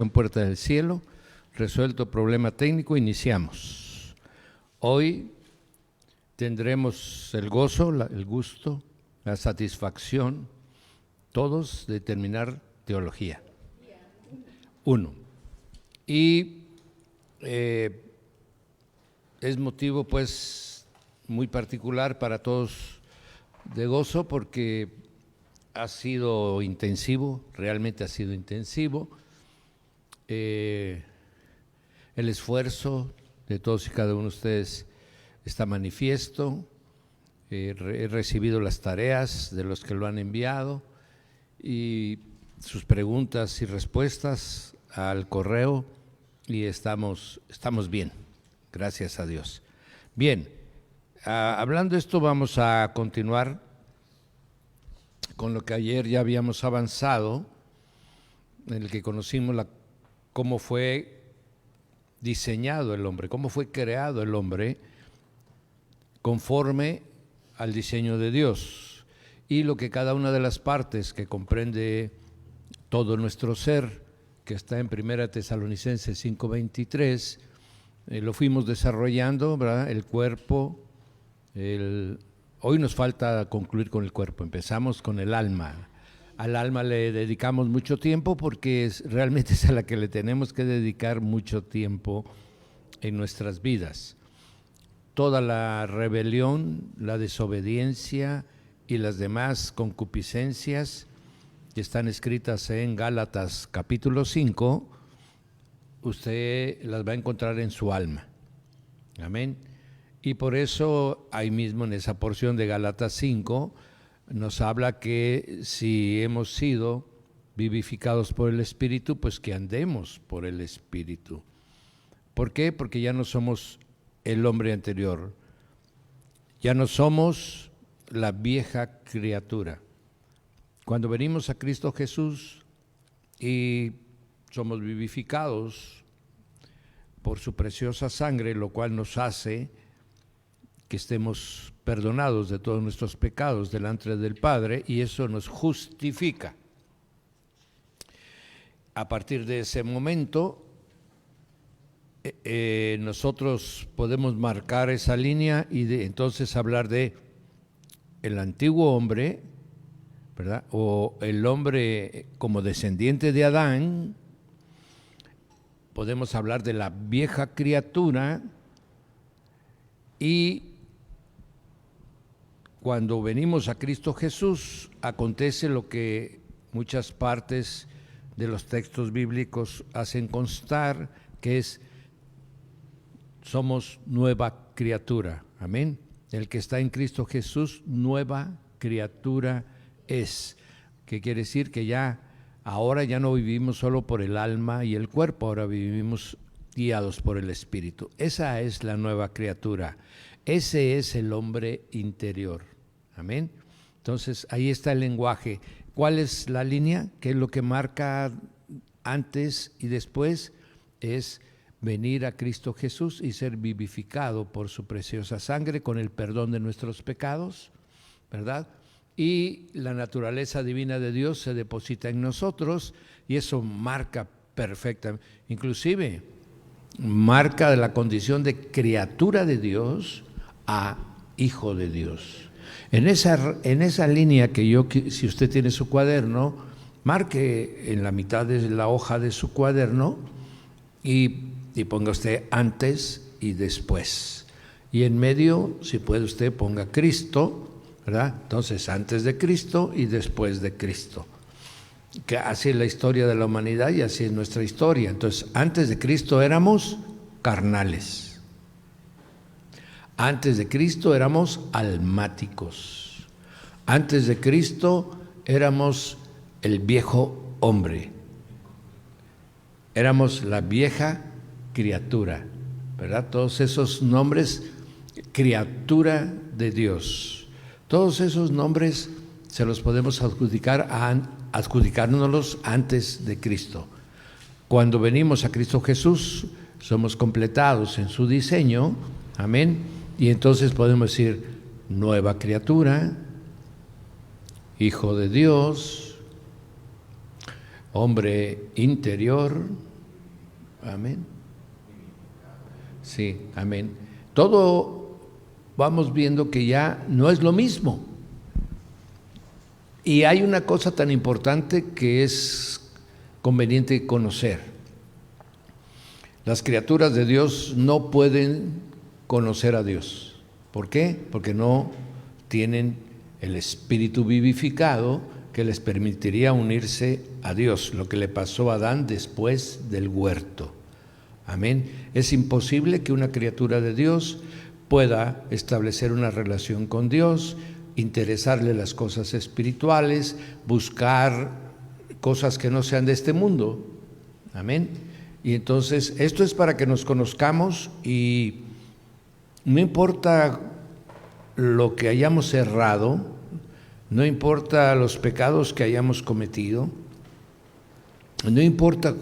en Puerta del Cielo. Resuelto problema técnico, iniciamos. Hoy tendremos el gozo, el gusto, la satisfacción, todos, de terminar teología. 1. Y es motivo pues muy particular para todos de gozo porque ha sido intensivo, realmente ha sido intensivo. El esfuerzo de todos y cada uno de ustedes está manifiesto. He recibido las tareas de los que lo han enviado y sus preguntas y respuestas al correo y estamos bien, gracias a Dios. Bien, hablando de esto, vamos a continuar con lo que ayer ya habíamos avanzado, en el que conocimos cómo fue diseñado el hombre, cómo fue creado el hombre conforme al diseño de Dios, y lo que cada una de las partes que comprende todo nuestro ser, que está en 1 Tesalonicenses 5:23, lo fuimos desarrollando, ¿verdad? El cuerpo, hoy nos falta concluir con el cuerpo, empezamos con el alma. Al alma le dedicamos mucho tiempo porque realmente es a la que le tenemos que dedicar mucho tiempo en nuestras vidas. Toda la rebelión, la desobediencia y las demás concupiscencias que están escritas en Gálatas capítulo 5, usted las va a encontrar en su alma. Amén. Y por eso ahí mismo en esa porción de Gálatas 5 nos habla que si hemos sido vivificados por el Espíritu, pues que andemos por el Espíritu. ¿Por qué? Porque ya no somos el hombre anterior, ya no somos la vieja criatura. Cuando venimos a Cristo Jesús y somos vivificados por su preciosa sangre, lo cual nos hace que estemos perdonados de todos nuestros pecados delante del Padre, y eso nos justifica. A partir de ese momento, nosotros podemos marcar esa línea y entonces hablar de el antiguo hombre, ¿verdad? O el hombre como descendiente de Adán. Podemos hablar de la vieja criatura, y cuando venimos a Cristo Jesús acontece lo que muchas partes de los textos bíblicos hacen constar, que es somos nueva criatura. Amén. El que está en Cristo Jesús, nueva criatura es. ¿Qué quiere decir? Que ahora ya no vivimos solo por el alma y el cuerpo, ahora vivimos guiados por el Espíritu. Esa es la nueva criatura. Ese es el hombre interior. Amén. Entonces, ahí está el lenguaje. ¿Cuál es la línea? ¿Qué es lo que marca antes y después? Es venir a Cristo Jesús y ser vivificado por su preciosa sangre con el perdón de nuestros pecados, ¿verdad? Y la naturaleza divina de Dios se deposita en nosotros y eso marca perfectamente, inclusive marca la condición de criatura de Dios a hijo de Dios. En esa línea que si usted tiene su cuaderno, marque en la mitad de la hoja de su cuaderno y ponga usted antes y después. Y en medio, si puede usted, ponga Cristo, ¿verdad? Entonces, antes de Cristo y después de Cristo. Que así es la historia de la humanidad y así es nuestra historia. Entonces, antes de Cristo éramos carnales. Antes de Cristo éramos almáticos. Antes de Cristo éramos el viejo hombre. Éramos la vieja criatura, ¿verdad? Todos esos nombres, criatura de Dios. Todos esos nombres se los podemos adjudicárnoslos antes de Cristo. Cuando venimos a Cristo Jesús, somos completados en su diseño, amén. Y entonces podemos decir, nueva criatura, hijo de Dios, hombre interior, Amén. Sí, amén. Todo vamos viendo que ya no es lo mismo. Y hay una cosa tan importante que es conveniente conocer. Las criaturas de Dios no pueden conocer a Dios. ¿Por qué? Porque no tienen el espíritu vivificado que les permitiría unirse a Dios, lo que le pasó a Adán después del huerto. Amén. Es imposible que una criatura de Dios pueda establecer una relación con Dios, interesarle las cosas espirituales, buscar cosas que no sean de este mundo. Amén. Y entonces esto es para que nos conozcamos y no importa lo que hayamos errado, no importa los pecados que hayamos cometido, no importa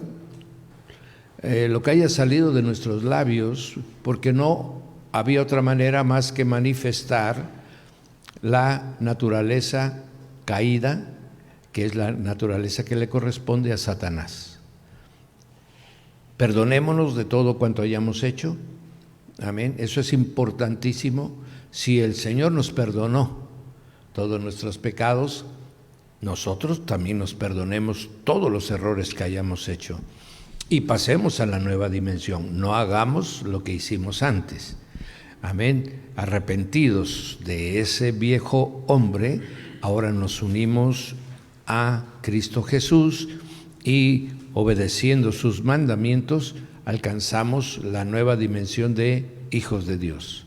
lo que haya salido de nuestros labios, porque no había otra manera más que manifestar la naturaleza caída, que es la naturaleza que le corresponde a Satanás. Perdonémonos de todo cuanto hayamos hecho. Amén. Eso es importantísimo. Si el Señor nos perdonó todos nuestros pecados, nosotros también nos perdonemos todos los errores que hayamos hecho y pasemos a la nueva dimensión. No hagamos lo que hicimos antes. Amén. Arrepentidos de ese viejo hombre, ahora nos unimos a Cristo Jesús y obedeciendo sus mandamientos alcanzamos la nueva dimensión de hijos de Dios.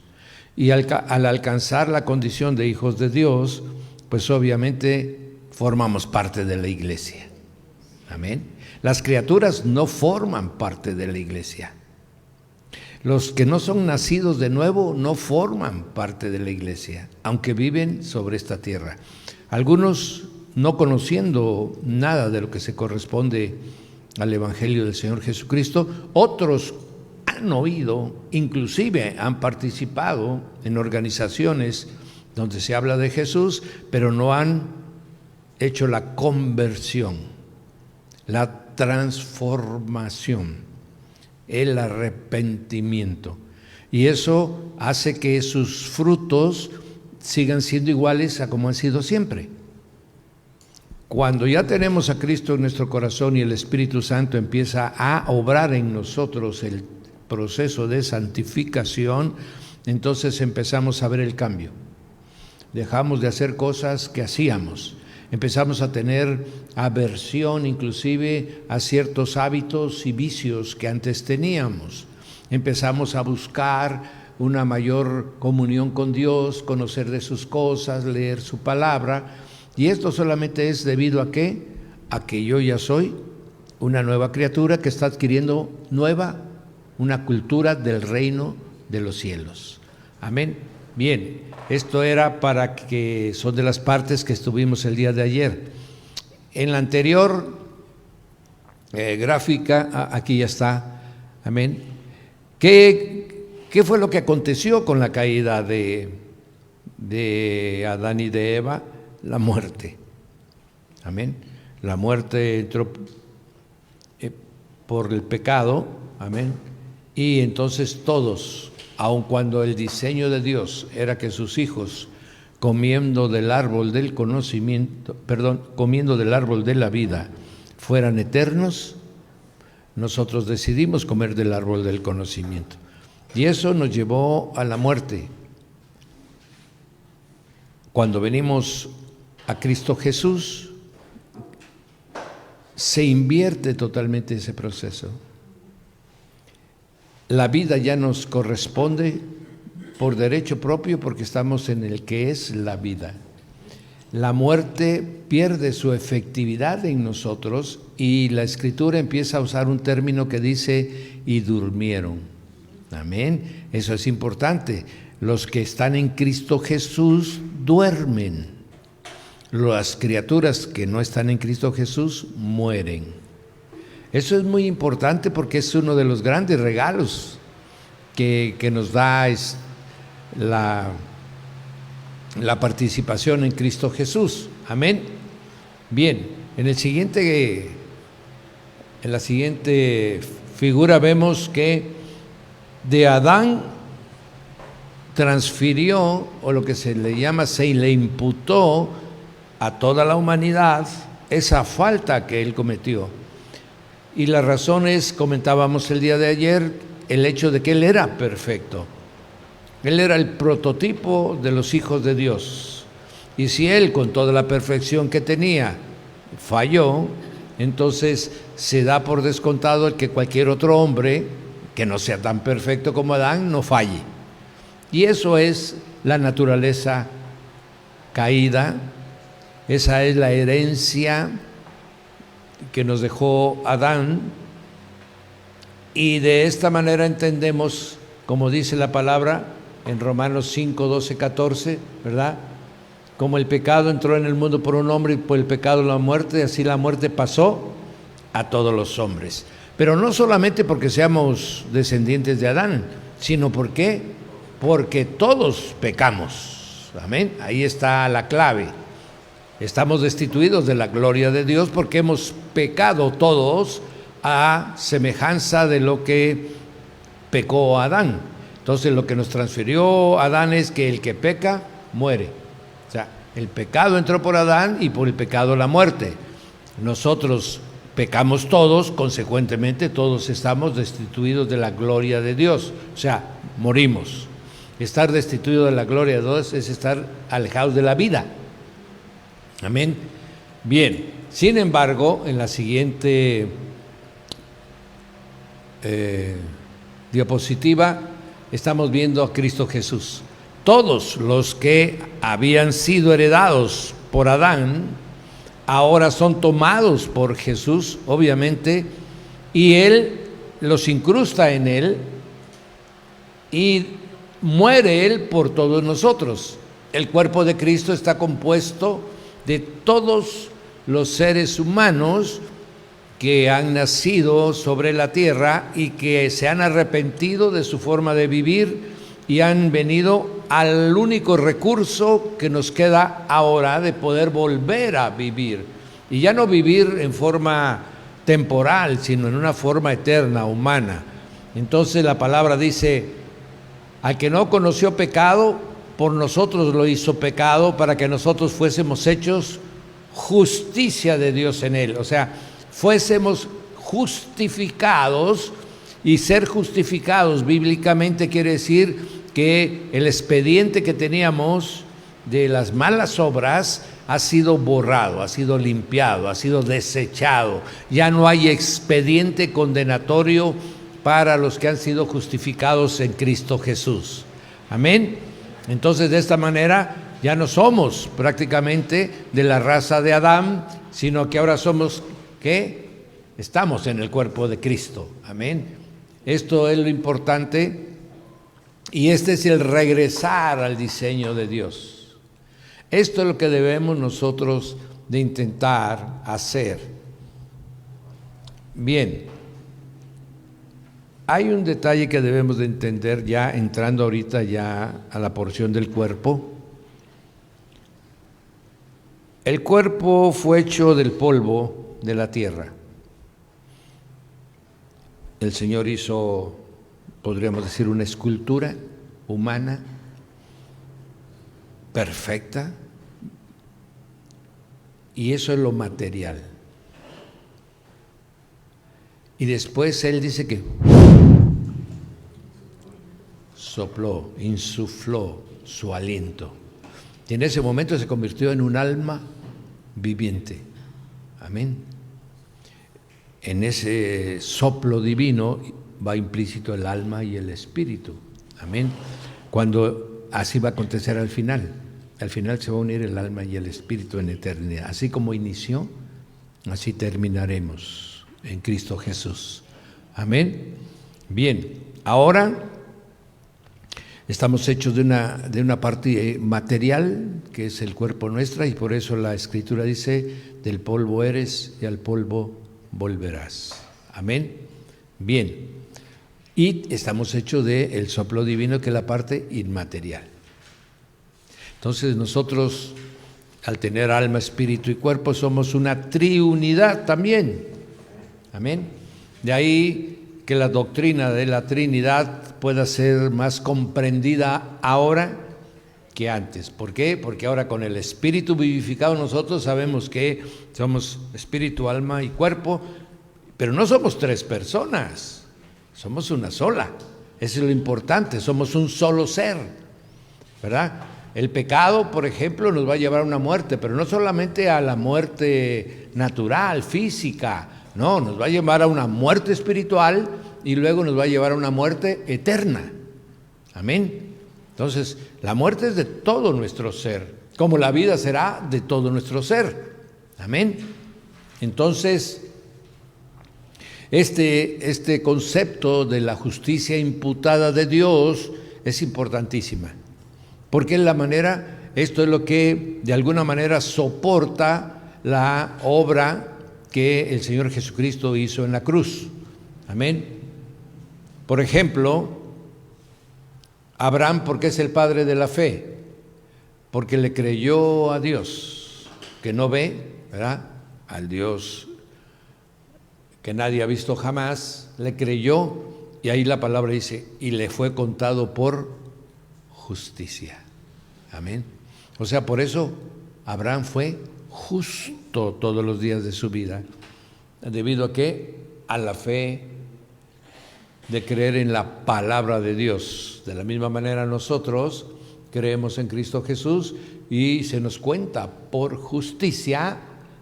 Y al alcanzar la condición de hijos de Dios, pues obviamente formamos parte de la iglesia. Amén. Las criaturas no forman parte de la iglesia. Los que no son nacidos de nuevo no forman parte de la iglesia, aunque viven sobre esta tierra. Algunos, no conociendo nada de lo que se corresponde al Evangelio del Señor Jesucristo, otros han oído, inclusive han participado en organizaciones donde se habla de Jesús, pero no han hecho la conversión, la transformación, el arrepentimiento. Y eso hace que sus frutos sigan siendo iguales a como han sido siempre. Cuando ya tenemos a Cristo en nuestro corazón y el Espíritu Santo empieza a obrar en nosotros el proceso de santificación, entonces empezamos a ver el cambio. Dejamos de hacer cosas que hacíamos. Empezamos a tener aversión inclusive a ciertos hábitos y vicios que antes teníamos. Empezamos a buscar una mayor comunión con Dios, conocer de sus cosas, leer su palabra. Y esto solamente es debido a ¿qué? A que yo ya soy una nueva criatura que está adquiriendo una cultura del reino de los cielos. Amén. Bien, esto era para que son de las partes que estuvimos el día de ayer. En la anterior gráfica, aquí ya está, amén. ¿Qué fue lo que aconteció con la caída de Adán y de Eva? La muerte, amén. La muerte entró por el pecado, amén. Y entonces todos, aun cuando el diseño de Dios era que sus hijos comiendo del árbol del conocimiento, comiendo del árbol de la vida fueran eternos, nosotros decidimos comer del árbol del conocimiento. Y eso nos llevó a la muerte. Cuando venimos a Cristo Jesús, se invierte totalmente ese proceso. La vida ya nos corresponde por derecho propio porque estamos en el que es la vida. La muerte pierde su efectividad en nosotros y la Escritura empieza a usar un término que dice y durmieron. Amén. Eso es importante. Los que están en Cristo Jesús duermen. Las criaturas que no están en Cristo Jesús mueren. Eso es muy importante porque es uno de los grandes regalos que nos da la participación en Cristo Jesús. Amén. Bien, en la siguiente figura vemos que de Adán transfirió, o lo que se le llama, se le imputó a toda la humanidad esa falta que él cometió. Y la razón es, comentábamos el día de ayer, el hecho de que él era perfecto. Él era el prototipo de los hijos de Dios. Y si él, con toda la perfección que tenía, falló, entonces se da por descontado el que cualquier otro hombre que no sea tan perfecto como Adán no falle. Y eso es la naturaleza caída, esa es la herencia que nos dejó Adán, y de esta manera entendemos, como dice la palabra en Romanos 5, 12, 14, ¿verdad? Como el pecado entró en el mundo por un hombre y por el pecado la muerte, así la muerte pasó a todos los hombres. Pero no solamente porque seamos descendientes de Adán, sino porque todos pecamos. Amén. Ahí está la clave. Estamos destituidos de la gloria de Dios porque hemos pecado todos a semejanza de lo que pecó Adán. Entonces lo que nos transfirió Adán es que el que peca, muere. O sea, el pecado entró por Adán y por el pecado la muerte. Nosotros pecamos todos, consecuentemente todos estamos destituidos de la gloria de Dios. O sea, morimos. Estar destituido de la gloria de Dios es estar alejados de la vida. Amén. Bien, sin embargo, en la siguiente diapositiva estamos viendo a Cristo Jesús. Todos los que habían sido heredados por Adán, ahora son tomados por Jesús, obviamente, y Él los incrusta en Él y muere Él por todos nosotros. El cuerpo de Cristo está compuesto de todos los seres humanos que han nacido sobre la tierra y que se han arrepentido de su forma de vivir y han venido al único recurso que nos queda ahora de poder volver a vivir. Y ya no vivir en forma temporal, sino en una forma eterna, humana. Entonces la palabra dice, al que no conoció pecado, por nosotros lo hizo pecado para que nosotros fuésemos hechos justicia de Dios en él. O sea, fuésemos justificados, y ser justificados bíblicamente quiere decir que el expediente que teníamos de las malas obras ha sido borrado, ha sido limpiado, ha sido desechado. Ya no hay expediente condenatorio para los que han sido justificados en Cristo Jesús. Amén. Entonces, de esta manera ya no somos prácticamente de la raza de Adán, sino que ahora somos, ¿qué? Estamos en el cuerpo de Cristo. Amén. Esto es lo importante, y este es el regresar al diseño de Dios. Esto es lo que debemos nosotros de intentar hacer. Bien, hay un detalle que debemos de entender ya entrando ahorita ya a la porción del cuerpo. El cuerpo fue hecho del polvo de la tierra. El Señor hizo, podríamos decir, una escultura humana perfecta, y eso es lo material. Y después Él dice que sopló, insufló su aliento, y en ese momento se convirtió en un alma viviente. Amén. En ese soplo divino va implícito el alma y el espíritu. Amén. Cuando así va a acontecer al final se va a unir el alma y el espíritu en eternidad. Así como inició, así terminaremos en Cristo Jesús. Amén. Bien, ahora estamos hechos de una parte material, que es el cuerpo nuestro, y por eso la Escritura dice, del polvo eres y al polvo volverás. Amén. Bien, y estamos hechos del soplo divino, que es la parte inmaterial. Entonces nosotros, al tener alma, espíritu y cuerpo, somos una triunidad también. Amén. De ahí que la doctrina de la Trinidad pueda ser más comprendida ahora que antes. ¿Por qué? Porque ahora con el Espíritu vivificado nosotros sabemos que somos espíritu, alma y cuerpo, pero no somos tres personas, somos una sola. Eso es lo importante, somos un solo ser, ¿verdad? El pecado, por ejemplo, nos va a llevar a una muerte, pero no solamente a la muerte natural, física, no, nos va a llevar a una muerte espiritual y luego nos va a llevar a una muerte eterna. Amén. Entonces, la muerte es de todo nuestro ser, como la vida será de todo nuestro ser. Amén. Entonces, este concepto de la justicia imputada de Dios es importantísima, porque es la manera, esto es lo que de alguna manera soporta la obra que el Señor Jesucristo hizo en la cruz. Amén. Por ejemplo, Abraham, ¿por qué es el padre de la fe? Porque le creyó a Dios, que no ve, ¿verdad? Al Dios que nadie ha visto jamás, le creyó, y ahí la palabra dice, y le fue contado por justicia. Amén. O sea, por eso Abraham fue justo todos los días de su vida, debido a que a la fe de creer en la palabra de Dios. De la misma manera nosotros creemos en Cristo Jesús y se nos cuenta por justicia,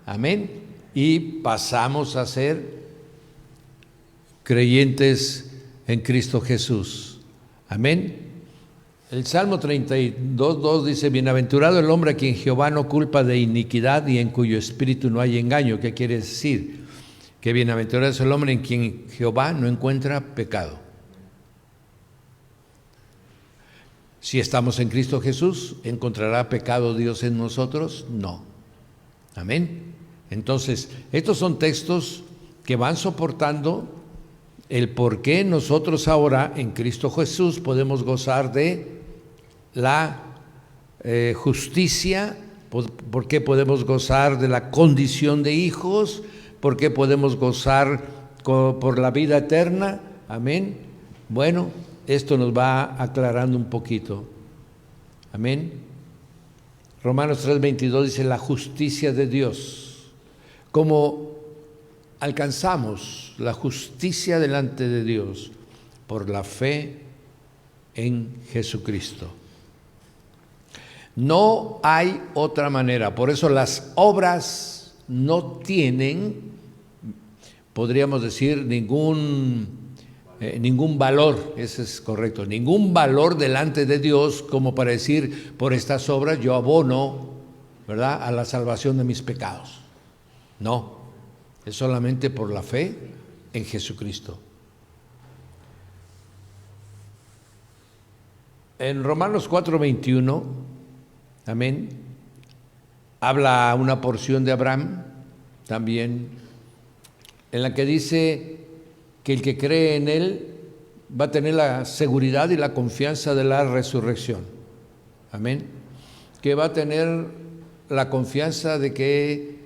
amén, y pasamos a ser creyentes en Cristo Jesús. Amén. El Salmo 32:2 dice, bienaventurado el hombre a quien Jehová no culpa de iniquidad y en cuyo espíritu no hay engaño. ¿Qué quiere decir? Que bienaventurado es el hombre en quien Jehová no encuentra pecado. Si estamos en Cristo Jesús, ¿encontrará pecado Dios en nosotros? No. Amén. Entonces, estos son textos que van soportando el por qué nosotros ahora en Cristo Jesús podemos gozar de la justicia, por qué podemos gozar de la condición de hijos, por qué podemos gozar por la vida eterna. Amén. Bueno, esto nos va aclarando un poquito. Amén. Romanos 3:22 dice la justicia de Dios. ¿Cómo alcanzamos la justicia delante de Dios? Por la fe en Jesucristo. No hay otra manera. Por eso las obras no tienen, podríamos decir, ningún valor, ese es correcto, ningún valor delante de Dios como para decir, por estas obras yo abono, ¿verdad?, a la salvación de mis pecados. No, es solamente por la fe en Jesucristo. En Romanos 4:21, amén, habla una porción de Abraham también, en la que dice que el que cree en él va a tener la seguridad y la confianza de la resurrección. Amén. Que va a tener la confianza de que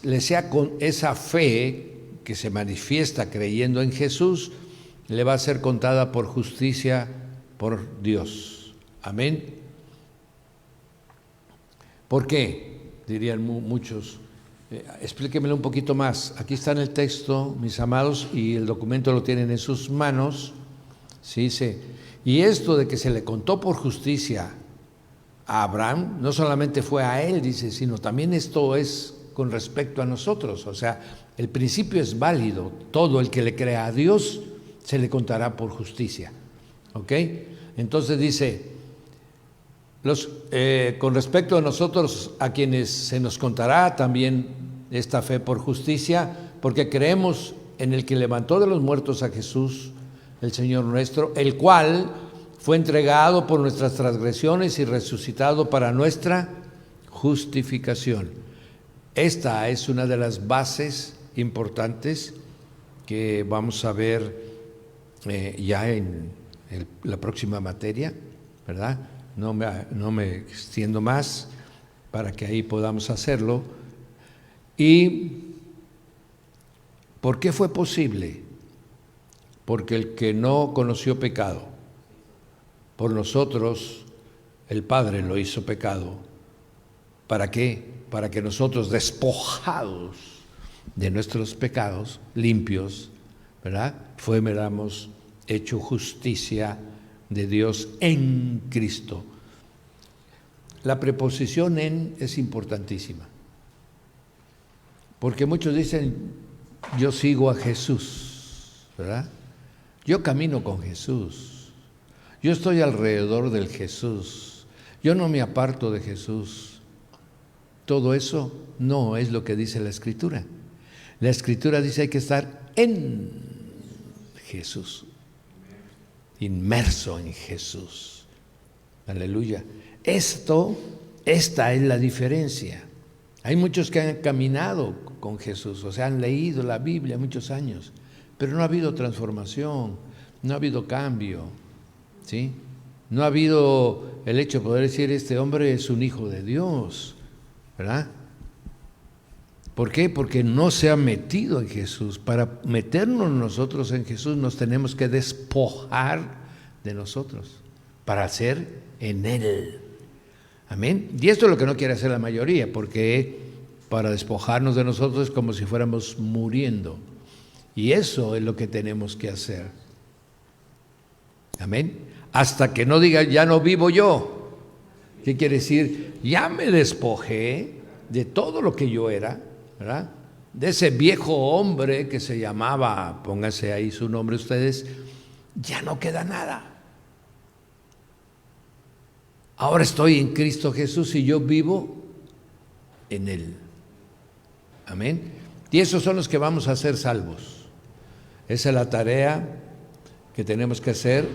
le sea con esa fe que se manifiesta creyendo en Jesús, le va a ser contada por justicia por Dios. Amén. ¿Por qué? Dirían muchos. Explíquemelo un poquito más. Aquí está en el texto, mis amados, y el documento lo tienen en sus manos. Sí, dice, y esto de que se le contó por justicia a Abraham, no solamente fue a él, dice, sino también esto es con respecto a nosotros. O sea, el principio es válido. Todo el que le crea a Dios se le contará por justicia. ¿Ok? Entonces dice, con respecto a nosotros, a quienes se nos contará también esta fe por justicia, porque creemos en el que levantó de los muertos a Jesús, el Señor nuestro, el cual fue entregado por nuestras transgresiones y resucitado para nuestra justificación. Esta es una de las bases importantes que vamos a ver ya en la próxima materia, ¿verdad? No me extiendo más para que ahí podamos hacerlo. ¿Y por qué fue posible? porque el que no conoció pecado, por nosotros el Padre lo hizo pecado. ¿Para qué? Para que nosotros, despojados de nuestros pecados, limpios, ¿verdad?, fuéramos hecho justicia de Dios en Cristo. La preposición en es importantísima, porque muchos dicen, yo sigo a Jesús, ¿verdad? Yo camino con Jesús, yo estoy alrededor del Jesús, yo no me aparto de Jesús. Todo eso no es lo que dice la Escritura. La Escritura dice hay que estar en Jesús, inmerso en Jesús. Aleluya. Esta es la diferencia. Hay muchos que han caminado con Jesús, o sea, han leído la Biblia muchos años, pero no ha habido transformación, no ha habido cambio, ¿sí? No ha habido el hecho de poder decir, este hombre es un hijo de Dios, ¿verdad? ¿Por qué? Porque no se ha metido en Jesús. Para meternos nosotros en Jesús nos tenemos que despojar de nosotros para ser en Él. Amén. Y esto es lo que no quiere hacer la mayoría, porque para despojarnos de nosotros es como si fuéramos muriendo. Y eso es lo que tenemos que hacer. Amén. Hasta que no diga, ya no vivo yo. ¿Qué quiere decir? Ya me despojé de todo lo que yo era, ¿verdad? De ese viejo hombre que se llamaba, pónganse ahí su nombre ustedes, ya no queda nada. Ahora estoy en Cristo Jesús y yo vivo en Él. Amén. Y esos son los que vamos a ser salvos. Esa es la tarea que tenemos que hacer.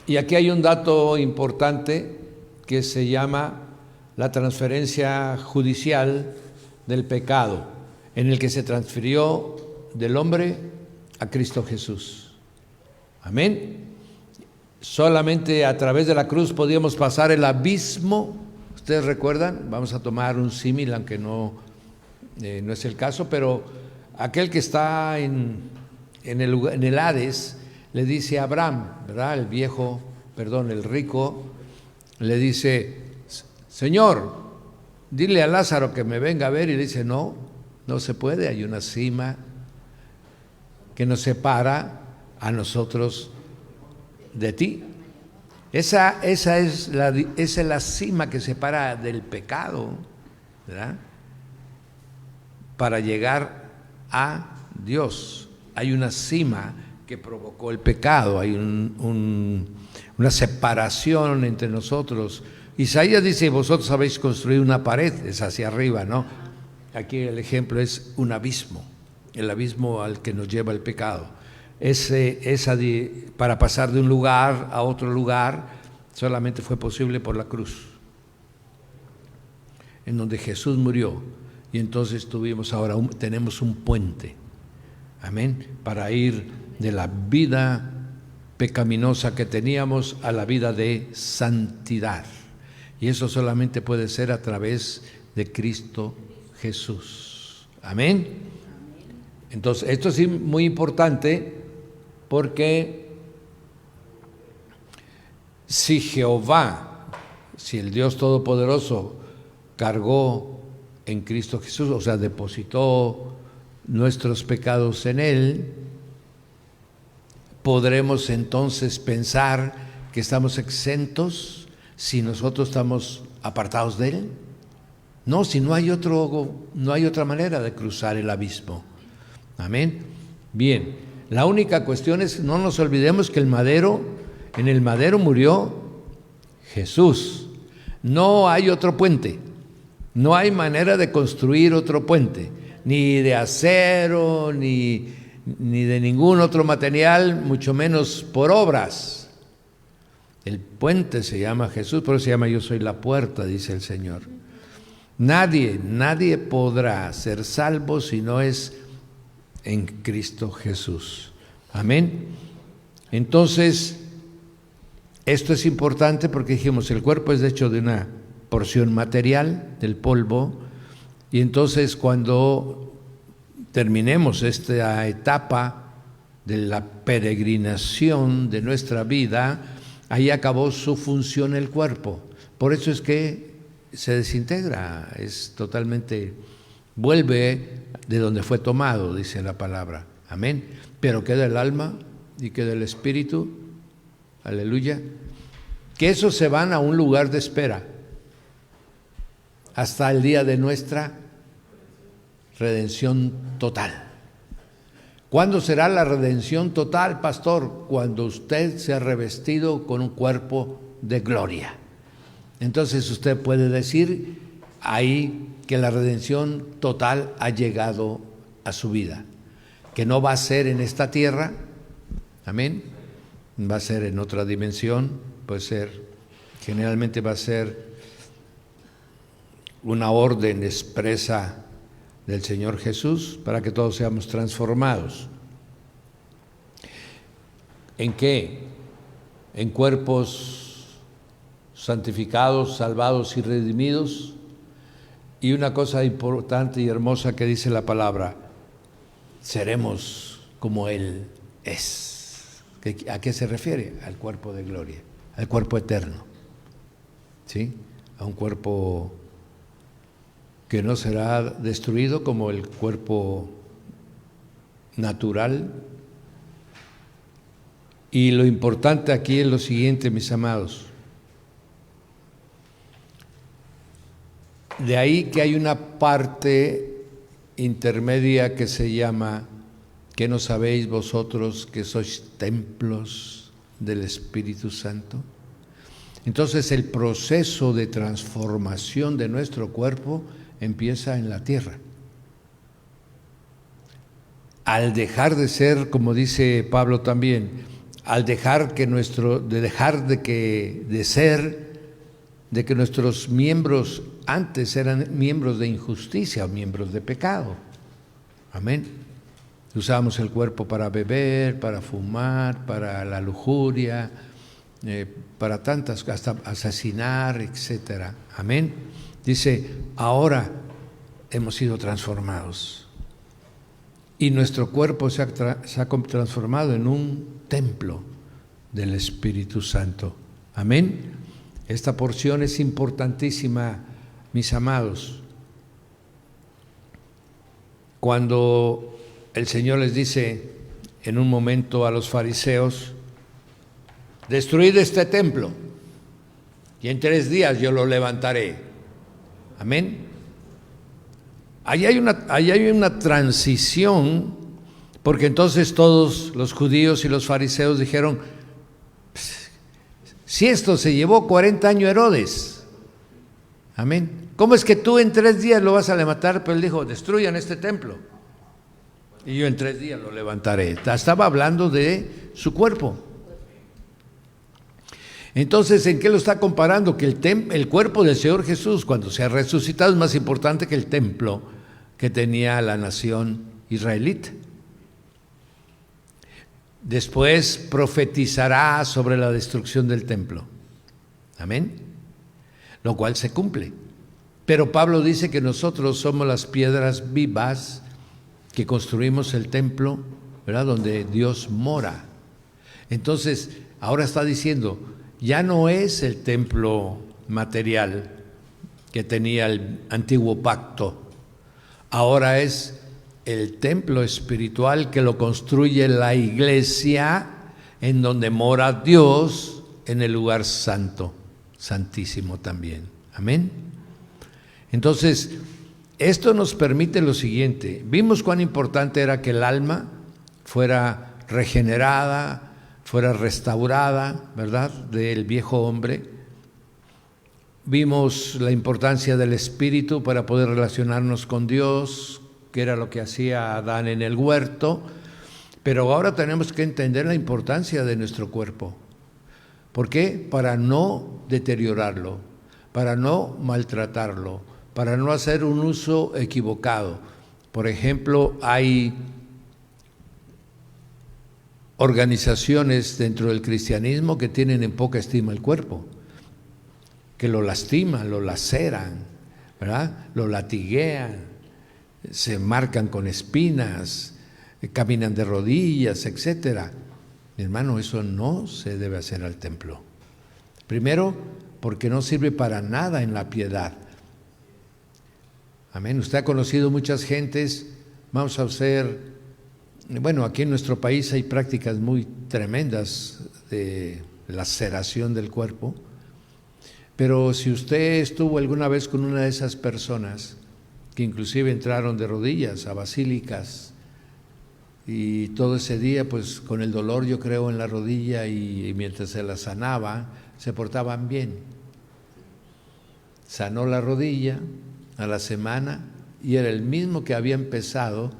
Y aquí hay un dato importante que se llama la transferencia judicial del pecado, en el que se transfirió del hombre a Cristo Jesús. Amén. Solamente a través de la cruz podíamos pasar el abismo. ¿Ustedes recuerdan? Vamos a tomar un símil, aunque no es el caso, pero aquel que está en el Hades le dice a Abraham, ¿verdad? El rico, le dice, Señor, dile a Lázaro que me venga a ver, y le dice, no se puede, hay una cima que nos separa a nosotros de ti. Esa es la cima que separa del pecado, ¿verdad?, para llegar a Dios. Hay una cima que provocó el pecado, hay una separación entre nosotros. Isaías dice, vosotros habéis construido una pared, es hacia arriba, ¿no? Aquí el ejemplo es un abismo, el abismo al que nos lleva el pecado. Para pasar de un lugar a otro lugar solamente fue posible por la cruz, en donde Jesús murió, y entonces tenemos un puente, amén, para ir de la vida pecaminosa que teníamos a la vida de santidad, y eso solamente puede ser a través de Cristo Jesús, amén. Entonces esto es muy importante, porque si el Dios Todopoderoso cargó en Cristo Jesús, o sea, depositó nuestros pecados en Él, podremos entonces pensar que estamos exentos si nosotros estamos apartados de Él. No, si no hay otra manera de cruzar el abismo. Amén. Bien, la única cuestión es, no nos olvidemos que en el madero murió Jesús. No hay otro puente, no hay manera de construir otro puente, ni de acero, ni de ningún otro material, mucho menos por obras. El puente se llama Jesús, por eso se llama yo soy la puerta, dice el Señor. Nadie podrá ser salvo si no es en Cristo Jesús. Amén. Entonces, esto es importante porque dijimos, el cuerpo es hecho de una porción material, del polvo, y entonces cuando terminemos esta etapa de la peregrinación de nuestra vida, ahí acabó su función el cuerpo. Por eso es que se desintegra, es totalmente, vuelve de donde fue tomado, dice la palabra. Amén. Pero queda el alma y queda el espíritu, aleluya, que esos se van a un lugar de espera hasta el día de nuestra redención total. ¿Cuándo será la redención total, pastor? Cuando usted sea revestido con un cuerpo de gloria. Entonces usted puede decir ahí que la redención total ha llegado a su vida, que no va a ser en esta tierra, amén, va a ser en otra dimensión, puede ser, generalmente va a ser una orden expresa del Señor Jesús para que todos seamos transformados. ¿En qué? En cuerpos santificados, salvados y redimidos. Y una cosa importante y hermosa que dice la palabra: seremos como Él es. ¿A qué se refiere? Al cuerpo de gloria, al cuerpo eterno, ¿sí? A un cuerpo que no será destruido como el cuerpo natural. Y lo importante aquí es lo siguiente, mis amados. De ahí que hay una parte intermedia que se llama: ¿qué no sabéis vosotros que sois templos del Espíritu Santo? Entonces el proceso de transformación de nuestro cuerpo empieza en la tierra. Al dejar de ser, como dice Pablo también, al dejar que de que nuestros miembros antes eran miembros de injusticia o miembros de pecado. Amén. Usábamos el cuerpo para beber, para fumar, para la lujuria, para tantas, hasta asesinar, etcétera. Amén. Dice, ahora hemos sido transformados y nuestro cuerpo se ha transformado en un templo del Espíritu Santo. Amén. Esta porción es importantísima, mis amados. Cuando el Señor les dice en un momento a los fariseos: destruid este templo y en 3 días yo lo levantaré. Amén. Ahí hay una transición, porque entonces todos los judíos y los fariseos dijeron: si esto se llevó 40 años Herodes, amén, ¿cómo es que tú en 3 días lo vas a levantar? Pero él dijo: destruyan este templo y yo en 3 días lo levantaré. Estaba hablando de su cuerpo. Entonces, ¿en qué lo está comparando? Que el cuerpo del Señor Jesús, cuando se ha resucitado, es más importante que el templo que tenía la nación israelita. Después profetizará sobre la destrucción del templo. Amén. Lo cual se cumple. Pero Pablo dice que nosotros somos las piedras vivas que construimos el templo, ¿verdad?, donde Dios mora. Entonces, ahora está diciendo: ya no es el templo material que tenía el antiguo pacto, ahora es el templo espiritual que lo construye la iglesia, en donde mora Dios en el lugar santo, santísimo también. Amén. Entonces, esto nos permite lo siguiente: vimos cuán importante era que el alma fuera regenerada, fuera restaurada, ¿verdad?, del viejo hombre. Vimos la importancia del espíritu para poder relacionarnos con Dios, que era lo que hacía Adán en el huerto. Pero ahora tenemos que entender la importancia de nuestro cuerpo. ¿Por qué? Para no deteriorarlo, para no maltratarlo, para no hacer un uso equivocado. Por ejemplo, hay organizaciones dentro del cristianismo que tienen en poca estima el cuerpo, que lo lastiman, lo laceran, ¿verdad?, lo latiguean, se marcan con espinas, caminan de rodillas, etcétera. Mi hermano, eso no se debe hacer al templo. Primero, porque no sirve para nada en la piedad. Amén. Usted ha conocido muchas gentes, vamos a hacer, bueno, aquí en nuestro país hay prácticas muy tremendas de laceración del cuerpo, pero si usted estuvo alguna vez con una de esas personas que inclusive entraron de rodillas a basílicas y todo ese día pues con el dolor yo creo en la rodilla y mientras se la sanaba se portaban bien, sanó la rodilla a la semana y era el mismo que había empezado,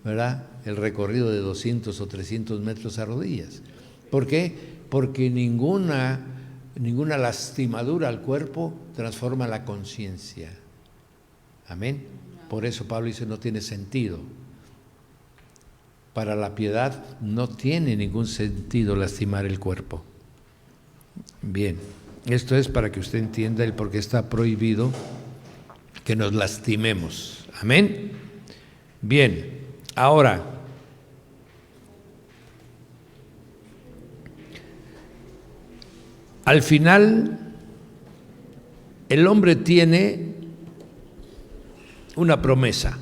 ¿verdad?, el recorrido de 200 o 300 metros a rodillas. ¿Por qué? Porque ninguna lastimadura al cuerpo transforma la conciencia. Amén. Por eso Pablo dice, no tiene sentido. Para la piedad no tiene ningún sentido lastimar el cuerpo. Bien, esto es para que usted entienda el por qué está prohibido que nos lastimemos. Amén. Bien, ahora, al final, el hombre tiene una promesa.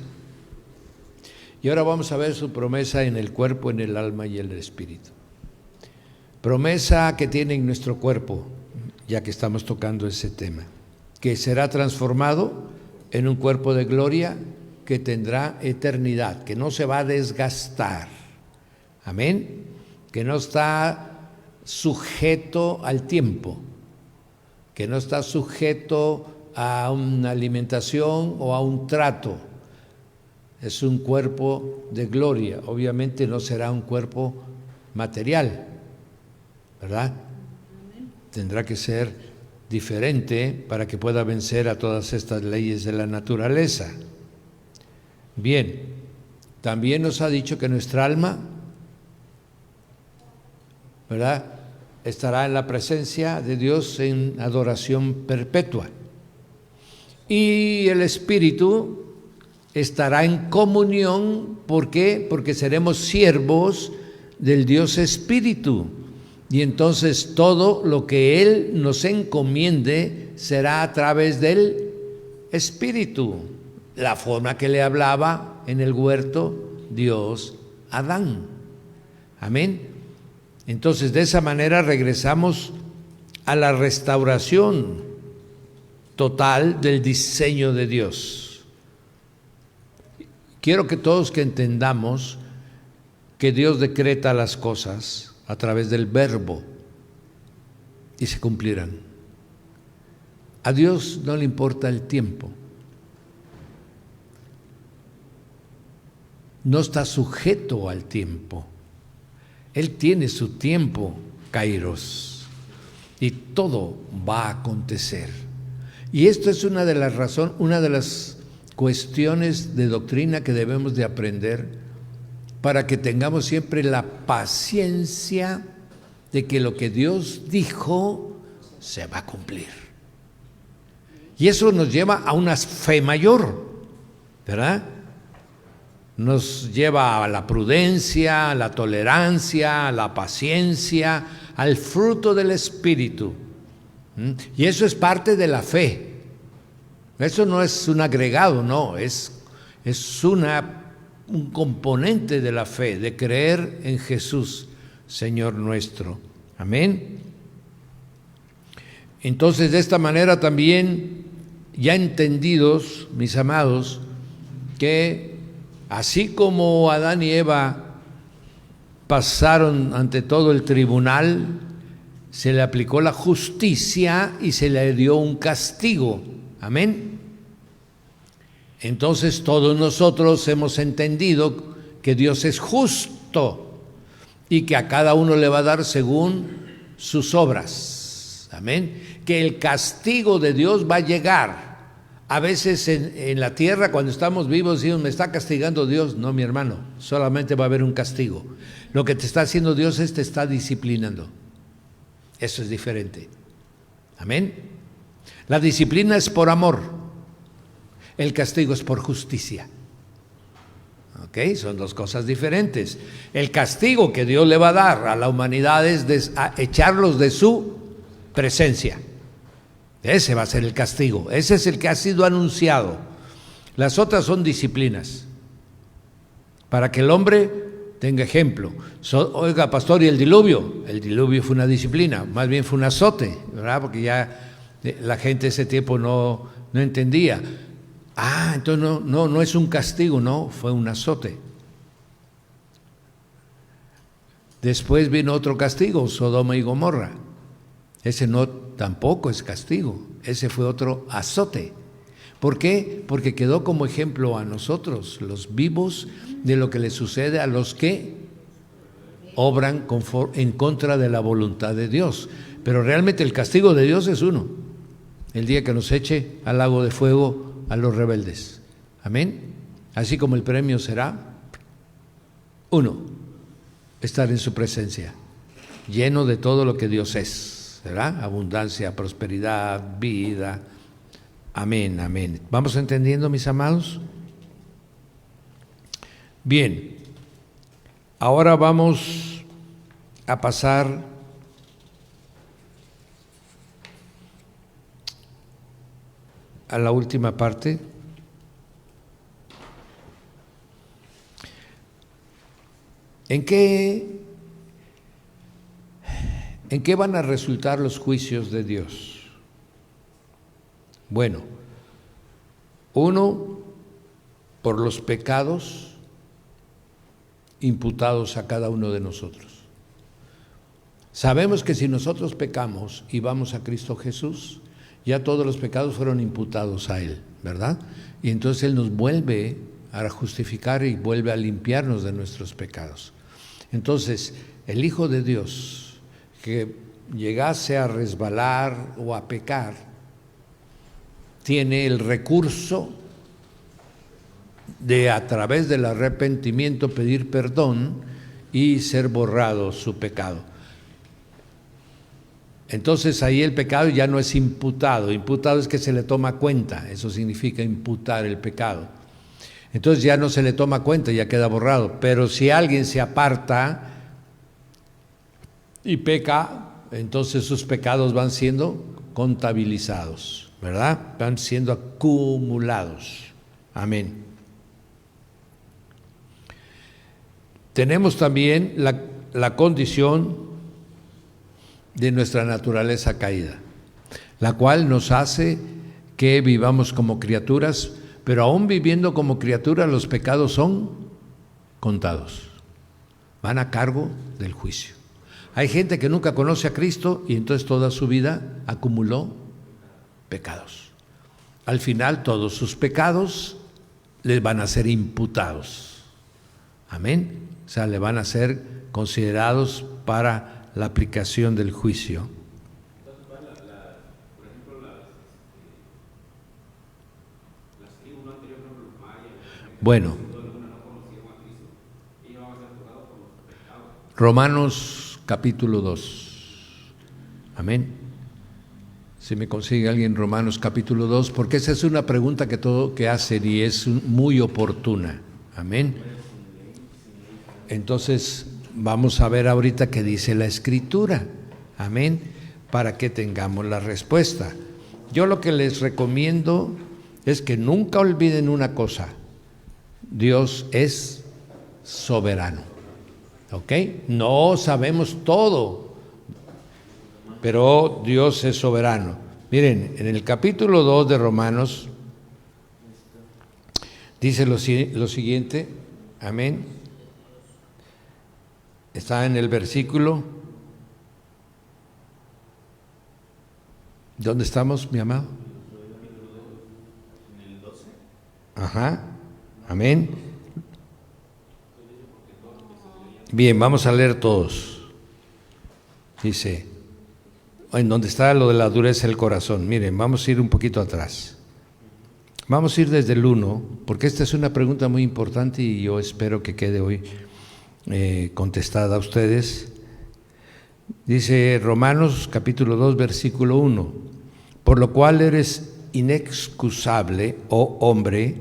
Y ahora vamos a ver su promesa en el cuerpo, en el alma y en el espíritu. Promesa que tiene en nuestro cuerpo, ya que estamos tocando ese tema, que será transformado en un cuerpo de gloria que tendrá eternidad, que no se va a desgastar. Amén. Que no está sujeto al tiempo, que no está sujeto a una alimentación o a un trato. Es un cuerpo de gloria. Obviamente no será un cuerpo material, ¿verdad? Tendrá que ser diferente para que pueda vencer a todas estas leyes de la naturaleza. Bien, también nos ha dicho que nuestra alma, ¿verdad?, estará en la presencia de Dios en adoración perpetua. Y el espíritu estará en comunión, ¿por qué? Porque seremos siervos del Dios Espíritu. Y entonces todo lo que Él nos encomiende será a través del Espíritu. La forma que le hablaba en el huerto Dios a Adán. Amén. Entonces de esa manera regresamos a la restauración total del diseño de Dios. Quiero que todos que entendamos que Dios decreta las cosas a través del verbo y se cumplirán. A Dios no le importa el tiempo. No está sujeto al tiempo. Él tiene su tiempo, Kairos, y todo va a acontecer. Y esto es una de las razones, una de las cuestiones de doctrina que debemos de aprender para que tengamos siempre la paciencia de que lo que Dios dijo se va a cumplir. Y eso nos lleva a una fe mayor, ¿verdad? Nos lleva a la prudencia, a la tolerancia, a la paciencia, al fruto del Espíritu. Y eso es parte de la fe. Eso no es un agregado, no, es un componente de la fe, de creer en Jesús, Señor nuestro. Amén. Entonces, de esta manera también, ya entendidos, mis amados, que así como Adán y Eva pasaron ante todo el tribunal, se le aplicó la justicia y se le dio un castigo. Amén. Entonces todos nosotros hemos entendido que Dios es justo y que a cada uno le va a dar según sus obras. Amén. Que el castigo de Dios va a llegar. A veces en la tierra, cuando estamos vivos, decimos, me está castigando Dios. No, mi hermano, solamente va a haber un castigo. Lo que te está haciendo Dios es te está disciplinando. Eso es diferente. Amén. La disciplina es por amor. El castigo es por justicia. ¿Ok? Son dos cosas diferentes. El castigo que Dios le va a dar a la humanidad es echarlos de su presencia. Ese va a ser el castigo. Ese es el que ha sido anunciado. Las otras son disciplinas, para que el hombre tenga ejemplo. Oiga, pastor, ¿y el diluvio? El diluvio fue una disciplina, más bien fue un azote, ¿verdad? Porque ya la gente ese tiempo no entendía. Entonces no es un castigo, no, fue un azote. Después vino otro castigo, Sodoma y Gomorra. Ese tampoco es castigo, ese fue otro azote. ¿Por qué? Porque quedó como ejemplo a nosotros, los vivos, de lo que le sucede a los que obran en contra de la voluntad de Dios. Pero realmente el castigo de Dios es uno: el día que nos eche al lago de fuego a los rebeldes. Amén. Así como el premio será uno: estar en su presencia, lleno de todo lo que Dios es, ¿verdad? Abundancia, prosperidad, vida. Amén, amén. ¿Vamos entendiendo, mis amados? Bien, ahora vamos a pasar a la última parte. ¿En qué van a resultar los juicios de Dios? Bueno, uno, por los pecados imputados a cada uno de nosotros. Sabemos que si nosotros pecamos y vamos a Cristo Jesús, ya todos los pecados fueron imputados a Él, ¿verdad? Y entonces Él nos vuelve a justificar y vuelve a limpiarnos de nuestros pecados. Entonces, el Hijo de Dios que llegase a resbalar o a pecar, tiene el recurso de, a través del arrepentimiento, pedir perdón y ser borrado su pecado. Entonces ahí el pecado ya no es imputado. Imputado es que se le toma cuenta, eso significa imputar el pecado. Entonces ya no se le toma cuenta, ya queda borrado. Pero si alguien se aparta y peca, entonces sus pecados van siendo contabilizados, ¿verdad? Van siendo acumulados. Amén. Tenemos también la condición de nuestra naturaleza caída, la cual nos hace que vivamos como criaturas, pero aún viviendo como criaturas los pecados son contados, van a cargo del juicio. Hay gente que nunca conoce a Cristo y entonces toda su vida acumuló pecados. Al final todos sus pecados les van a ser imputados. Amén. O sea, le van a ser considerados para la aplicación del juicio. Por ejemplo, las tribus anteriores, por ejemplo, los mayas, Bueno, no conocían a Cristo, ellos van a ser juzgados por los pecados. Romanos capítulo 2. Amén. Si me consigue alguien Romanos capítulo 2, porque esa es una pregunta que hacen y es muy oportuna. Amén. Entonces, vamos a ver ahorita qué dice la Escritura. Amén. Para que tengamos la respuesta. Yo lo que les recomiendo es que nunca olviden una cosa: Dios es soberano. ¿Ok? No sabemos todo, pero Dios es soberano. Miren, en el capítulo 2 de Romanos dice lo siguiente. Amén. Está en el versículo. ¿Dónde estamos, mi amado? En el 12. Ajá. Amén. Bien, vamos a leer todos. Dice, en donde está lo de la dureza del corazón. Miren, vamos a ir un poquito atrás. Vamos a ir desde el 1, porque esta es una pregunta muy importante y yo espero que quede hoy contestada a ustedes. Dice Romanos capítulo 2 versículo 1: por lo cual eres inexcusable, oh hombre,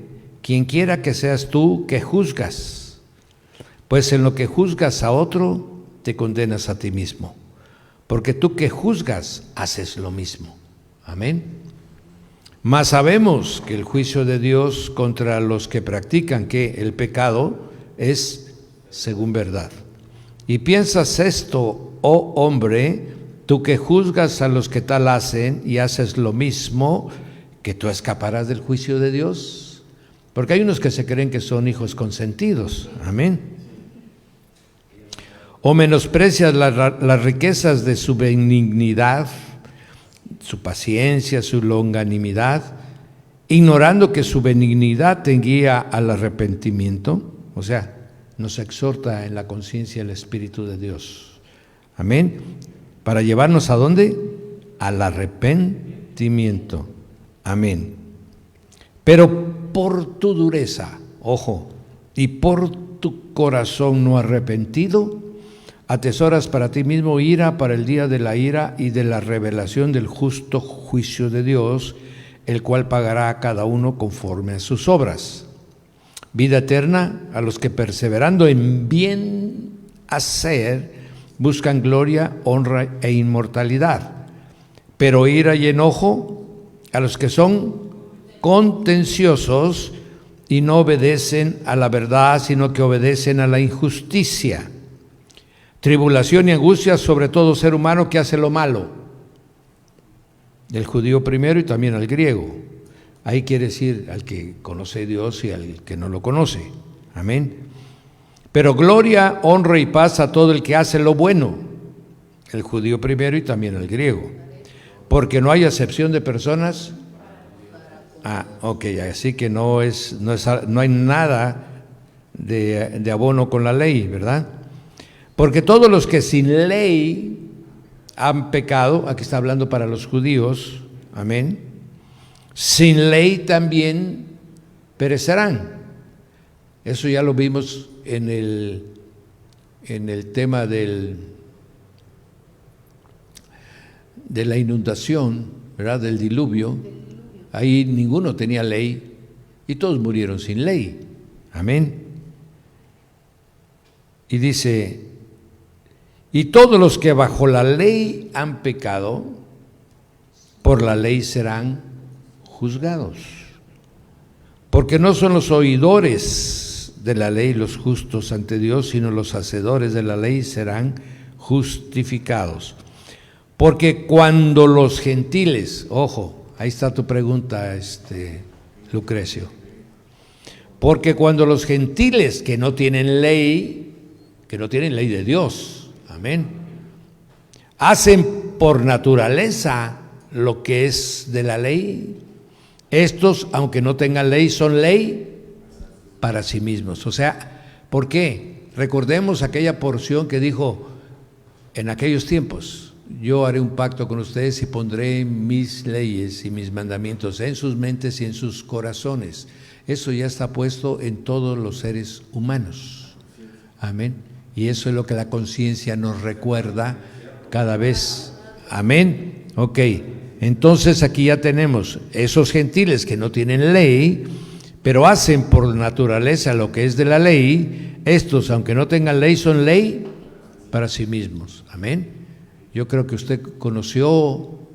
quien quiera que seas tú que juzgas, pues en lo que juzgas a otro, te condenas a ti mismo, porque tú que juzgas, haces lo mismo. Amén. Mas sabemos que el juicio de Dios contra los que practican que el pecado es según verdad. Y piensas esto, oh hombre, tú que juzgas a los que tal hacen y haces lo mismo, que tú escaparás del juicio de Dios. Porque hay unos que se creen que son hijos consentidos. Amén. O menosprecias las riquezas de su benignidad, su paciencia, su longanimidad, ignorando que su benignidad te guía al arrepentimiento. O sea, nos exhorta en la conciencia el Espíritu de Dios. Amén. ¿Para llevarnos a dónde? Al arrepentimiento. Amén. Pero por tu dureza, ojo, y por tu corazón no arrepentido, atesoras para ti mismo ira para el día de la ira y de la revelación del justo juicio de Dios, el cual pagará a cada uno conforme a sus obras. Vida eterna a los que perseverando en bien hacer buscan gloria, honra e inmortalidad, pero ira y enojo a los que son contenciosos y no obedecen a la verdad, sino que obedecen a la injusticia. Tribulación y angustia sobre todo ser humano que hace lo malo, el judío primero y también al griego. Ahí quiere decir al que conoce a Dios y al que no lo conoce. Amén. Pero gloria, honra y paz a todo el que hace lo bueno, el judío primero y también al griego, porque no hay acepción de personas. Ok, así que no hay nada de abono con la ley, ¿verdad? Porque todos los que sin ley han pecado, aquí está hablando para los judíos, amén, sin ley también perecerán. Eso ya lo vimos en el tema de la inundación, ¿verdad? Del diluvio. Ahí ninguno tenía ley y todos murieron sin ley. Amén. Y dice, y todos los que bajo la ley han pecado, por la ley serán juzgados. Porque no son los oidores de la ley los justos ante Dios, sino los hacedores de la ley serán justificados. Porque cuando los gentiles, ojo, ahí está tu pregunta, Lucrecio. Porque cuando los gentiles que no tienen ley de Dios, amén, hacen por naturaleza lo que es de la ley, estos, aunque no tengan ley, son ley para sí mismos. O sea, ¿por qué? Recordemos aquella porción que dijo en aquellos tiempos: yo haré un pacto con ustedes y pondré mis leyes y mis mandamientos en sus mentes y en sus corazones. Eso ya está puesto en todos los seres humanos. Amén. Y eso es lo que la conciencia nos recuerda cada vez. Amén. Ok. Entonces aquí ya tenemos esos gentiles que no tienen ley, pero hacen por naturaleza lo que es de la ley. Estos, aunque no tengan ley, son ley para sí mismos. Amén. Yo creo que usted conoció,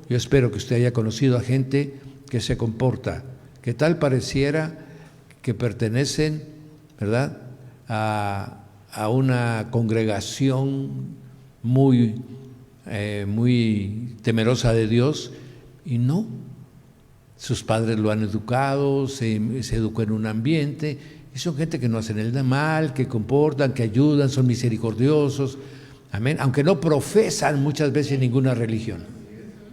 yo espero que usted haya conocido a gente que se comporta, que tal pareciera que pertenecen, ¿verdad?, a una congregación muy temerosa de Dios, y no. Sus padres lo han educado, se educó en un ambiente, y son gente que no hacen el mal, que comportan, que ayudan, son misericordiosos. Amén, aunque no profesan muchas veces ninguna religión.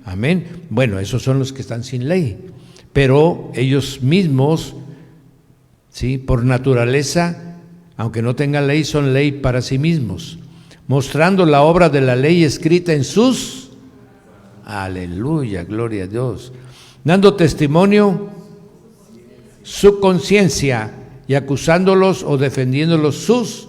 Amén. Bueno, esos son los que están sin ley, pero ellos mismos, sí, por naturaleza, aunque no tengan ley, son ley para sí mismos, mostrando la obra de la ley escrita en sus, aleluya, gloria a Dios, dando testimonio su conciencia y acusándolos o defendiéndolos sus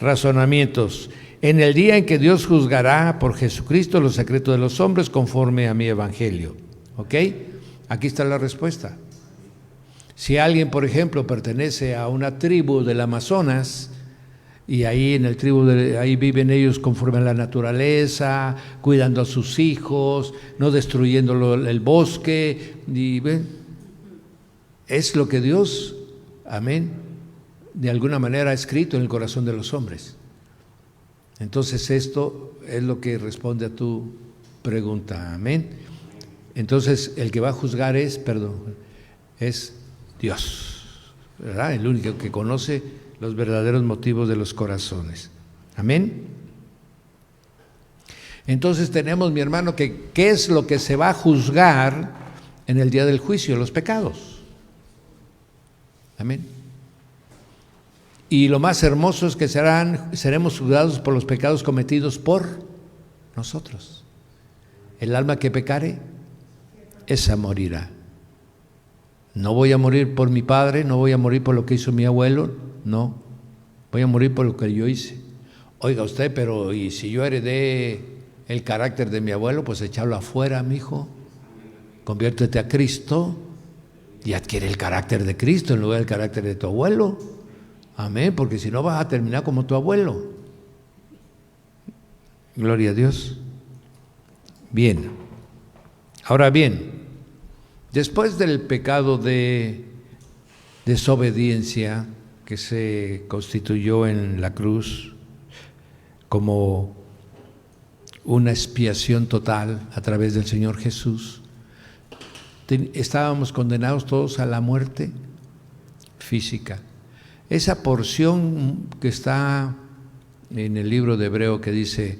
razonamientos, en el día en que Dios juzgará por Jesucristo los secretos de los hombres conforme a mi evangelio. ¿Ok? Aquí está la respuesta. Si alguien, por ejemplo, pertenece a una tribu del Amazonas, y ahí en el tribu, ahí viven ellos conforme a la naturaleza, cuidando a sus hijos, no destruyendo el bosque, y ven, es lo que Dios, amén, de alguna manera ha escrito en el corazón de los hombres. Entonces esto es lo que responde a tu pregunta, amén. Entonces el que va a juzgar es Dios, ¿verdad? El único que conoce los verdaderos motivos de los corazones, amén. Entonces tenemos, mi hermano, que ¿qué es lo que se va a juzgar en el día del juicio? Los pecados, amén. Y lo más hermoso es que seremos juzgados por los pecados cometidos por nosotros. El alma que pecare, esa morirá. No voy a morir por mi padre, no voy a morir por lo que hizo mi abuelo, no. Voy a morir por lo que yo hice. Oiga usted, pero ¿y si yo heredé el carácter de mi abuelo? Pues échalo afuera, mijo. Conviértete a Cristo y adquiere el carácter de Cristo en lugar del carácter de tu abuelo. Amén, porque si no vas a terminar como tu abuelo. Gloria a Dios. Bien. Ahora bien, después del pecado de desobediencia que se constituyó en la cruz como una expiación total a través del Señor Jesús, estábamos condenados todos a la muerte física. Esa porción que está en el libro de Hebreo que dice,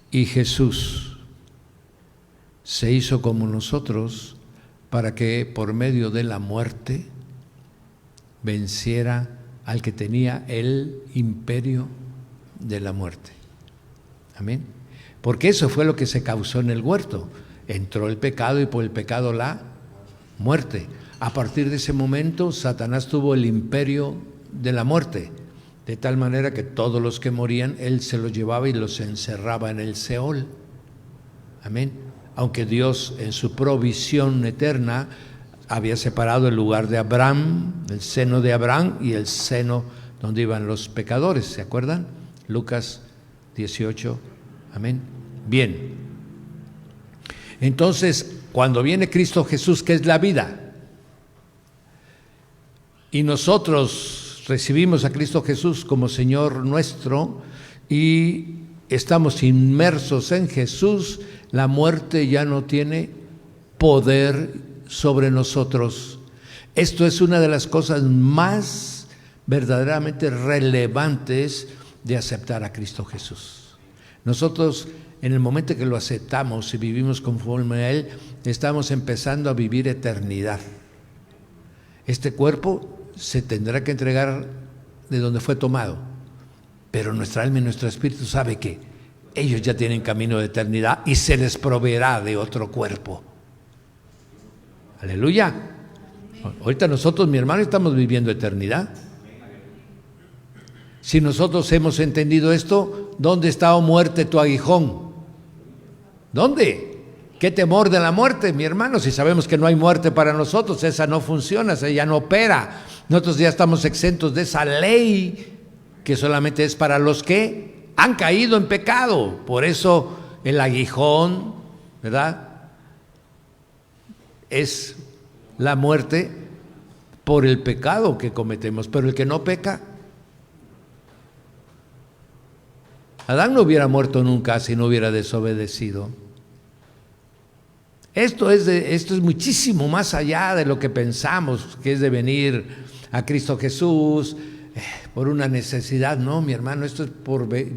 y Jesús se hizo como nosotros para que por medio de la muerte venciera al que tenía el imperio de la muerte. Amén. Porque eso fue lo que se causó en el huerto. Entró el pecado y por el pecado la muerte. A partir de ese momento, Satanás tuvo el imperio de la muerte, de tal manera que todos los que morían, él se los llevaba y los encerraba en el Seol. Amén. Aunque Dios en su provisión eterna había separado el lugar de Abraham, el seno de Abraham y el seno donde iban los pecadores, ¿se acuerdan? Lucas 18, amén. Bien, entonces cuando viene Cristo Jesús, que es la vida, y nosotros recibimos a Cristo Jesús como Señor nuestro y estamos inmersos en Jesús, la muerte ya no tiene poder sobre nosotros. Esto es una de las cosas más verdaderamente relevantes de aceptar a Cristo Jesús. Nosotros, en el momento que lo aceptamos y vivimos conforme a Él, estamos empezando a vivir eternidad. Este cuerpo se tendrá que entregar de donde fue tomado, pero nuestra alma y nuestro espíritu sabe que ellos ya tienen camino de eternidad y se les proveerá de otro cuerpo. Aleluya. Ahorita nosotros, mi hermano, estamos viviendo eternidad. Si nosotros hemos entendido esto, ¿dónde está, oh muerte, tu aguijón? ¿Dónde? ¿Qué temor de la muerte, mi hermano? Si sabemos que no hay muerte para nosotros, esa no funciona, esa ya no opera. Nosotros ya estamos exentos de esa ley que solamente es para los que han caído en pecado. Por eso el aguijón, ¿verdad?, es la muerte por el pecado que cometemos. Pero el que no peca, Adán no hubiera muerto nunca si no hubiera desobedecido. Esto es muchísimo más allá de lo que pensamos, que es de venir a Cristo Jesús por una necesidad. No, mi hermano, esto es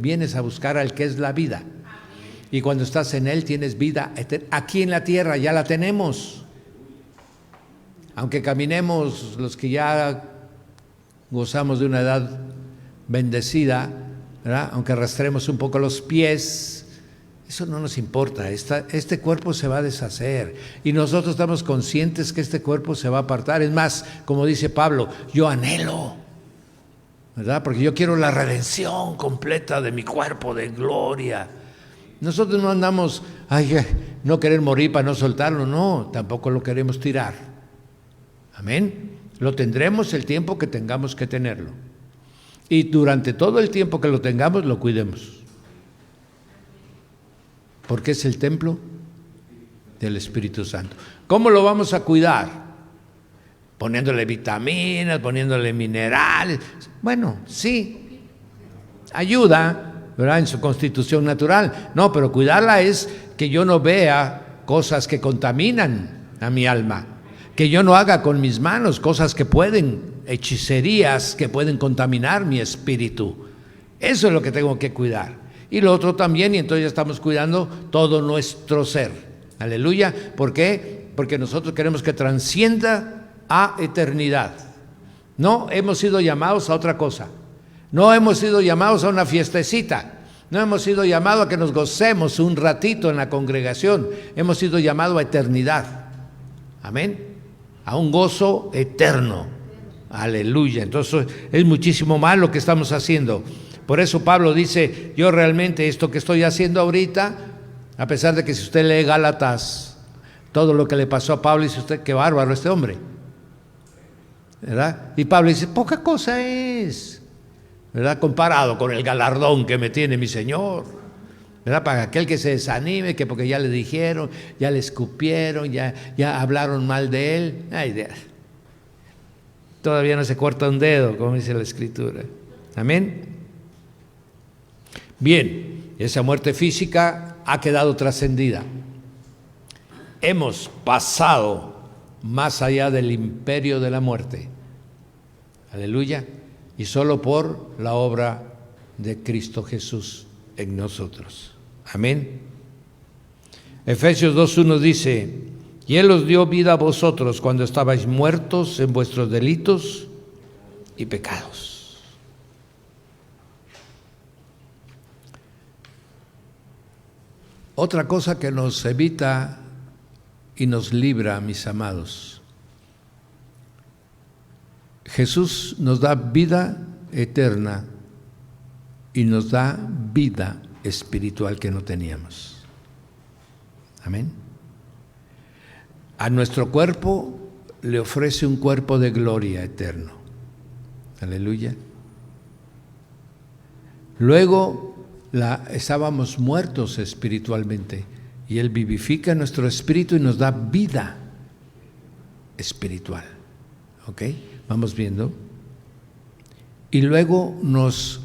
vienes a buscar al que es la vida. Y cuando estás en Él tienes vida aquí en la tierra, ya la tenemos. Aunque caminemos los que ya gozamos de una edad bendecida, ¿verdad?, aunque arrastremos un poco los pies, eso no nos importa. Este cuerpo se va a deshacer y nosotros estamos conscientes que este cuerpo se va a apartar. Es más, como dice Pablo, yo anhelo, ¿verdad?, porque yo quiero la redención completa de mi cuerpo de gloria. Nosotros no andamos, no querer morir para no soltarlo, no, tampoco lo queremos tirar. Amén. Lo tendremos el tiempo que tengamos que tenerlo. Y durante todo el tiempo que lo tengamos, lo cuidemos. Porque es el templo del Espíritu Santo. ¿Cómo lo vamos a cuidar? Poniéndole vitaminas, poniéndole minerales. Bueno, sí, ayuda, ¿verdad?, en su constitución natural. No, pero cuidarla es que yo no vea cosas que contaminan a mi alma, que yo no haga con mis manos cosas que pueden, hechicerías que pueden contaminar mi espíritu. Eso es lo que tengo que cuidar. Y lo otro también, y entonces ya estamos cuidando todo nuestro ser. Aleluya. ¿Por qué? Porque nosotros queremos que trascienda a eternidad. No hemos sido llamados a otra cosa. No hemos sido llamados a una fiestecita. No hemos sido llamados a que nos gocemos un ratito en la congregación. Hemos sido llamados a eternidad. Amén. A un gozo eterno. Aleluya. Entonces es muchísimo más lo que estamos haciendo. Por eso Pablo dice, yo realmente esto que estoy haciendo ahorita, a pesar de que si usted lee Gálatas, todo lo que le pasó a Pablo, dice usted, qué bárbaro este hombre, ¿verdad? Y Pablo dice, poca cosa es, ¿verdad?, comparado con el galardón que me tiene mi Señor, ¿verdad? Para aquel que se desanime, que porque ya le dijeron, ya le escupieron, ya hablaron mal de él, ay, todavía no se corta un dedo, como dice la Escritura. Amén. Bien, esa muerte física ha quedado trascendida. Hemos pasado más allá del imperio de la muerte. Aleluya. Y solo por la obra de Cristo Jesús en nosotros. Amén. Efesios 2:1 dice, y Él os dio vida a vosotros cuando estabais muertos en vuestros delitos y pecados. Otra cosa que nos evita y nos libra, mis amados, Jesús nos da vida eterna y nos da vida espiritual que no teníamos. Amén. A nuestro cuerpo le ofrece un cuerpo de gloria eterno. Aleluya. Luego estábamos muertos espiritualmente y Él vivifica nuestro espíritu y nos da vida espiritual. ¿Ok? Vamos viendo. Y luego nos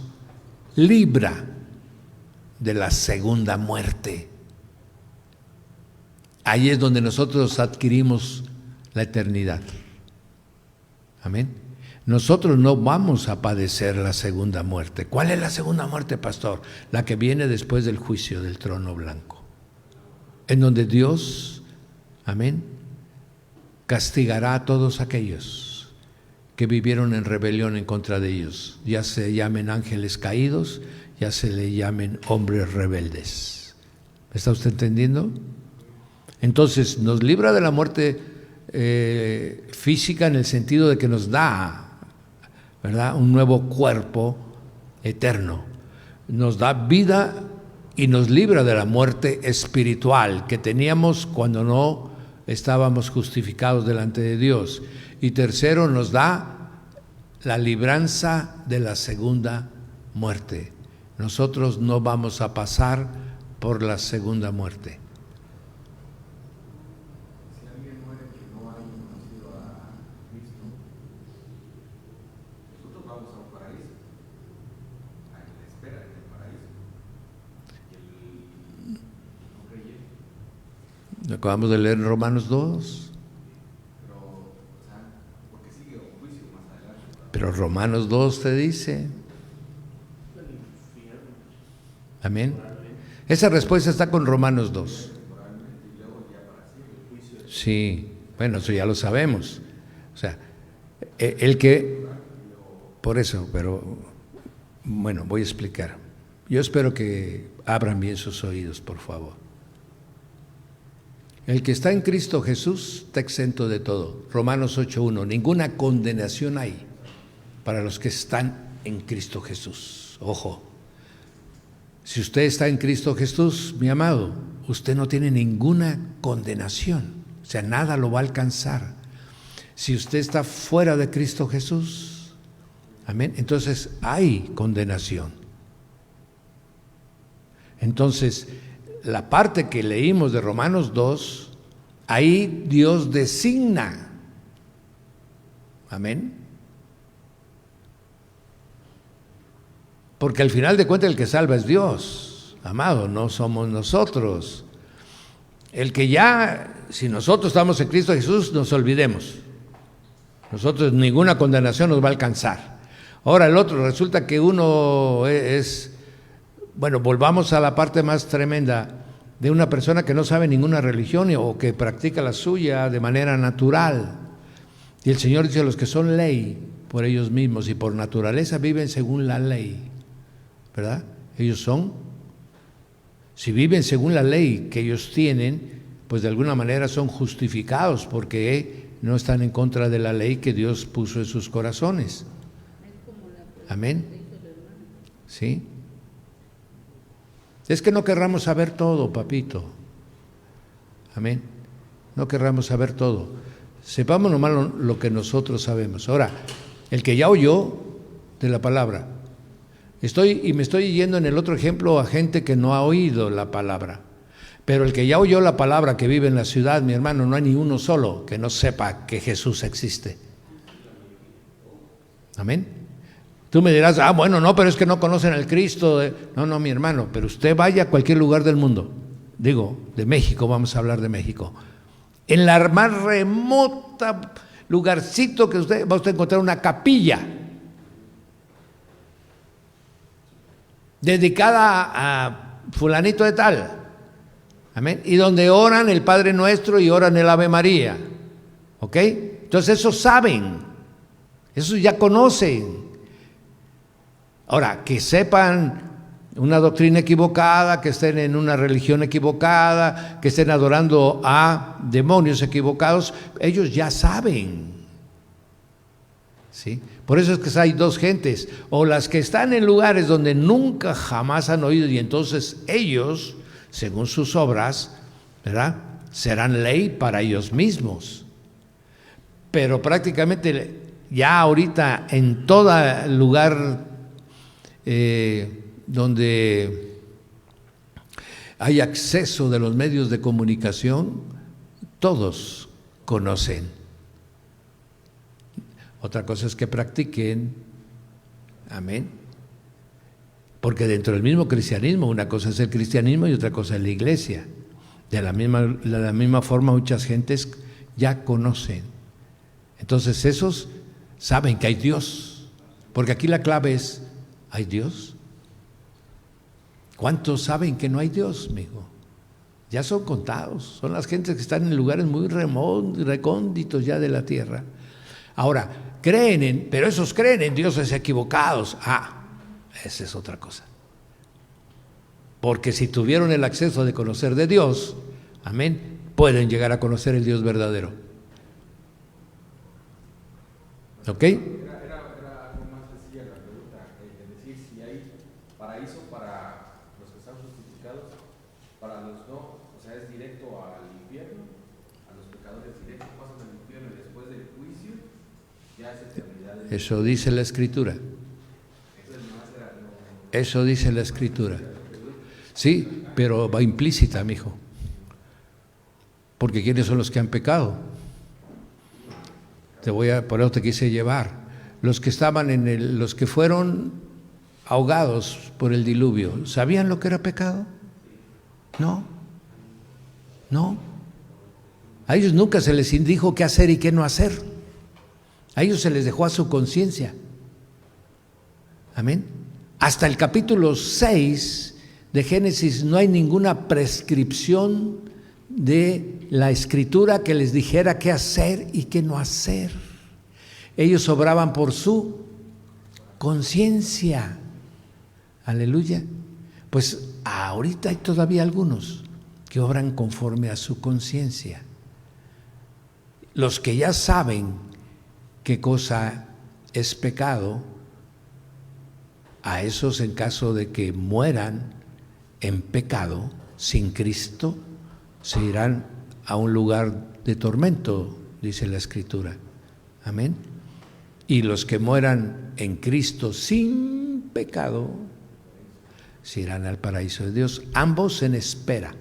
libra de la segunda muerte. Ahí es donde nosotros adquirimos la eternidad. Amén. Nosotros no vamos a padecer la segunda muerte. ¿Cuál es la segunda muerte, pastor? La que viene después del juicio del trono blanco, en donde Dios, amén, castigará a todos aquellos que vivieron en rebelión en contra de ellos, ya se llamen ángeles caídos, ya se le llamen hombres rebeldes. ¿Me está usted entendiendo? Entonces nos libra de la muerte física en el sentido de que nos da, ¿verdad?, un nuevo cuerpo eterno. Nos da vida y nos libra de la muerte espiritual que teníamos cuando no estábamos justificados delante de Dios. Y tercero, nos da la libranza de la segunda muerte. Nosotros no vamos a pasar por la segunda muerte. Acabamos de leer Romanos 2. Pero Romanos 2 te dice. Amén. Esa respuesta está con Romanos 2. Sí, bueno, eso ya lo sabemos. O sea, el que, por eso, pero bueno, voy a explicar. Yo espero que abran bien sus oídos, por favor. El que está en Cristo Jesús está exento de todo. Romanos 8:1, ninguna condenación hay para los que están en Cristo Jesús. Ojo, si usted está en Cristo Jesús, mi amado, usted no tiene ninguna condenación, o sea, nada lo va a alcanzar. Si usted está fuera de Cristo Jesús, amén, entonces hay condenación. Entonces, la parte que leímos de Romanos 2, ahí Dios designa, amén, porque al final de cuentas el que salva es Dios, amado, no somos nosotros. El que ya, si nosotros estamos en Cristo Jesús, nos olvidemos. Nosotros ninguna condenación nos va a alcanzar. Ahora el otro, resulta que uno es, bueno, volvamos a la parte más tremenda de una persona que no sabe ninguna religión o que practica la suya de manera natural. Y el Señor dice, los que son ley por ellos mismos y por naturaleza viven según la ley, ¿verdad? Ellos son, si viven según la ley que ellos tienen, pues de alguna manera son justificados porque no están en contra de la ley que Dios puso en sus corazones. Amén. ¿Sí? Es que no querramos saber todo, papito. Amén. No querramos saber todo. Sepamos nomás lo que nosotros sabemos. Ahora, el que ya oyó de la palabra, me estoy yendo en el otro ejemplo a gente que no ha oído la palabra. Pero el que ya oyó la palabra, que vive en la ciudad, mi hermano, no hay ni uno solo que no sepa que Jesús existe. Amén. Tú me dirás, bueno, no, pero es que no conocen al Cristo. No, mi hermano, pero usted vaya a cualquier lugar del mundo, digo, de México, vamos a hablar de México. En la más remota lugarcito que va a encontrar una capilla dedicada a fulanito de tal, amén, y donde oran el Padre Nuestro y oran el Ave María, ¿ok? Entonces esos saben, esos ya conocen. Ahora, que sepan una doctrina equivocada, que estén en una religión equivocada, que estén adorando a demonios equivocados, ellos ya saben, ¿sí? Por eso es que hay dos gentes, o las que están en lugares donde nunca jamás han oído, y entonces ellos, según sus obras, ¿verdad?, serán ley para ellos mismos. Pero prácticamente ya ahorita en todo lugar donde hay acceso de los medios de comunicación, todos conocen. Otra cosa es que practiquen, amén, porque dentro del mismo cristianismo, una cosa es el cristianismo y otra cosa es la iglesia. De la misma forma muchas gentes ya conocen. Entonces esos saben que hay Dios, porque aquí la clave es, ¿hay Dios? ¿Cuántos saben que no hay Dios, mijo? Ya son contados, son las gentes que están en lugares muy recónditos ya de la tierra. Ahora, pero esos creen en dioses equivocados. Esa es otra cosa. Porque si tuvieron el acceso de conocer de Dios, amén, pueden llegar a conocer el Dios verdadero. ¿Ok? Era algo más sencilla la pregunta, es decir, si hay paraíso para los que están justificados, para los no, o sea, es directo al infierno, a los pecadores directos pasan al infierno y después del juicio ya es eternidad. Eso dice la Escritura. Eso dice la Escritura. Sí, pero va implícita, mijo. Porque ¿quiénes son los que han pecado? Por eso te quise llevar. Los que estaban los que fueron ahogados por el diluvio, ¿sabían lo que era pecado? No. A ellos nunca se les dijo qué hacer y qué no hacer. A ellos se les dejó a su conciencia. Amén. Hasta el capítulo 6 de Génesis no hay ninguna prescripción de la Escritura que les dijera qué hacer y qué no hacer. Ellos obraban por su conciencia. Aleluya. Pues ahorita hay todavía algunos que obran conforme a su conciencia. Los que ya saben qué cosa es pecado, a esos, en caso de que mueran en pecado sin Cristo, se irán a un lugar de tormento, dice la Escritura. Amén. Y los que mueran en Cristo sin pecado se irán al paraíso de Dios, ambos en espera.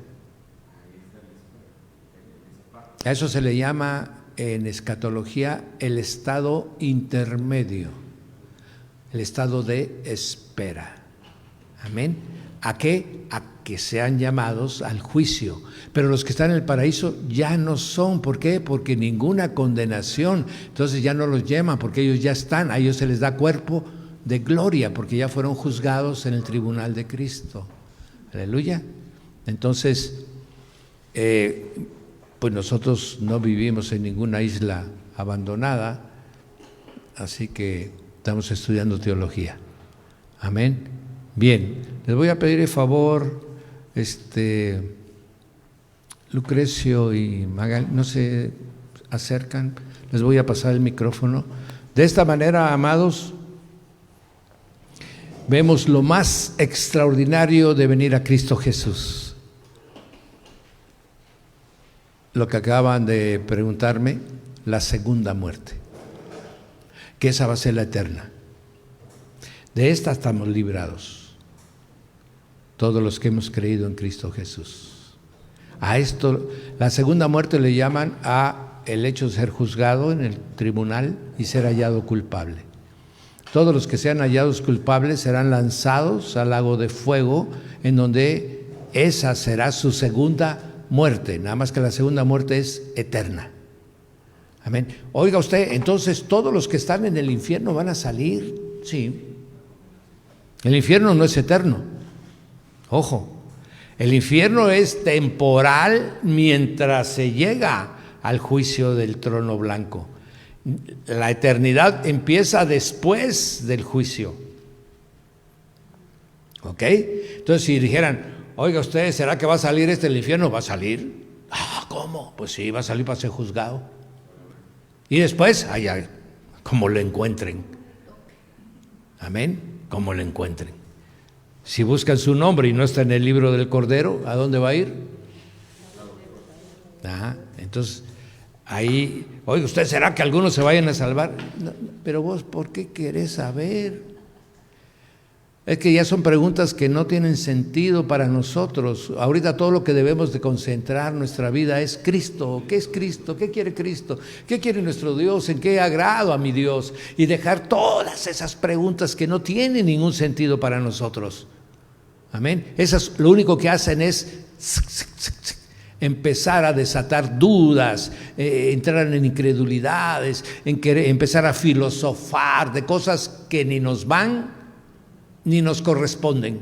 A eso se le llama en escatología el estado intermedio, el estado de espera. Amén. ¿A qué? A que sean llamados al juicio. Pero los que están en el paraíso ya no son. ¿Por qué? Porque ninguna condenación. Entonces ya no los llaman, porque ellos ya están. A ellos se les da cuerpo de gloria, porque ya fueron juzgados en el tribunal de Cristo. Aleluya. Entonces, pues nosotros no vivimos en ninguna isla abandonada, así que estamos estudiando teología. Amén. Bien, les voy a pedir el favor, Lucrecio y Magal, no se acercan, les voy a pasar el micrófono. De esta manera, amados, vemos lo más extraordinario de venir a Cristo Jesús. Lo que acaban de preguntarme, la segunda muerte, que esa va a ser la eterna. De esta estamos librados, todos los que hemos creído en Cristo Jesús. A esto, la segunda muerte le llaman a el hecho de ser juzgado en el tribunal y ser hallado culpable. Todos los que sean hallados culpables serán lanzados al lago de fuego, en donde esa será su segunda muerte, nada más que la segunda muerte es eterna. Amén. Oiga usted, entonces todos los que están en el infierno van a salir. Sí. El infierno no es eterno. Ojo, el infierno es temporal mientras se llega al juicio del trono blanco. La eternidad empieza después del juicio. ¿Ok? Entonces, si dijeran, oiga usted, ¿será que va a salir del infierno? ¿Va a salir? Ah, ¿cómo? Pues sí, va a salir para ser juzgado. Y después, allá, como lo encuentren. Amén, como lo encuentren. Si buscan su nombre y no está en el libro del Cordero, ¿a dónde va a ir? Entonces, ahí, oiga usted, ¿será que algunos se vayan a salvar? No, pero vos, ¿por qué querés saber? Es que ya son preguntas que no tienen sentido para nosotros. Ahorita todo lo que debemos de concentrar nuestra vida es Cristo. ¿Qué es Cristo? ¿Qué quiere Cristo? ¿Qué quiere nuestro Dios? ¿En qué agrado a mi Dios? Y dejar todas esas preguntas que no tienen ningún sentido para nosotros. Amén. Esas lo único que hacen es empezar a desatar dudas, entrar en incredulidades, empezar a filosofar de cosas que ni nos van ni nos corresponden.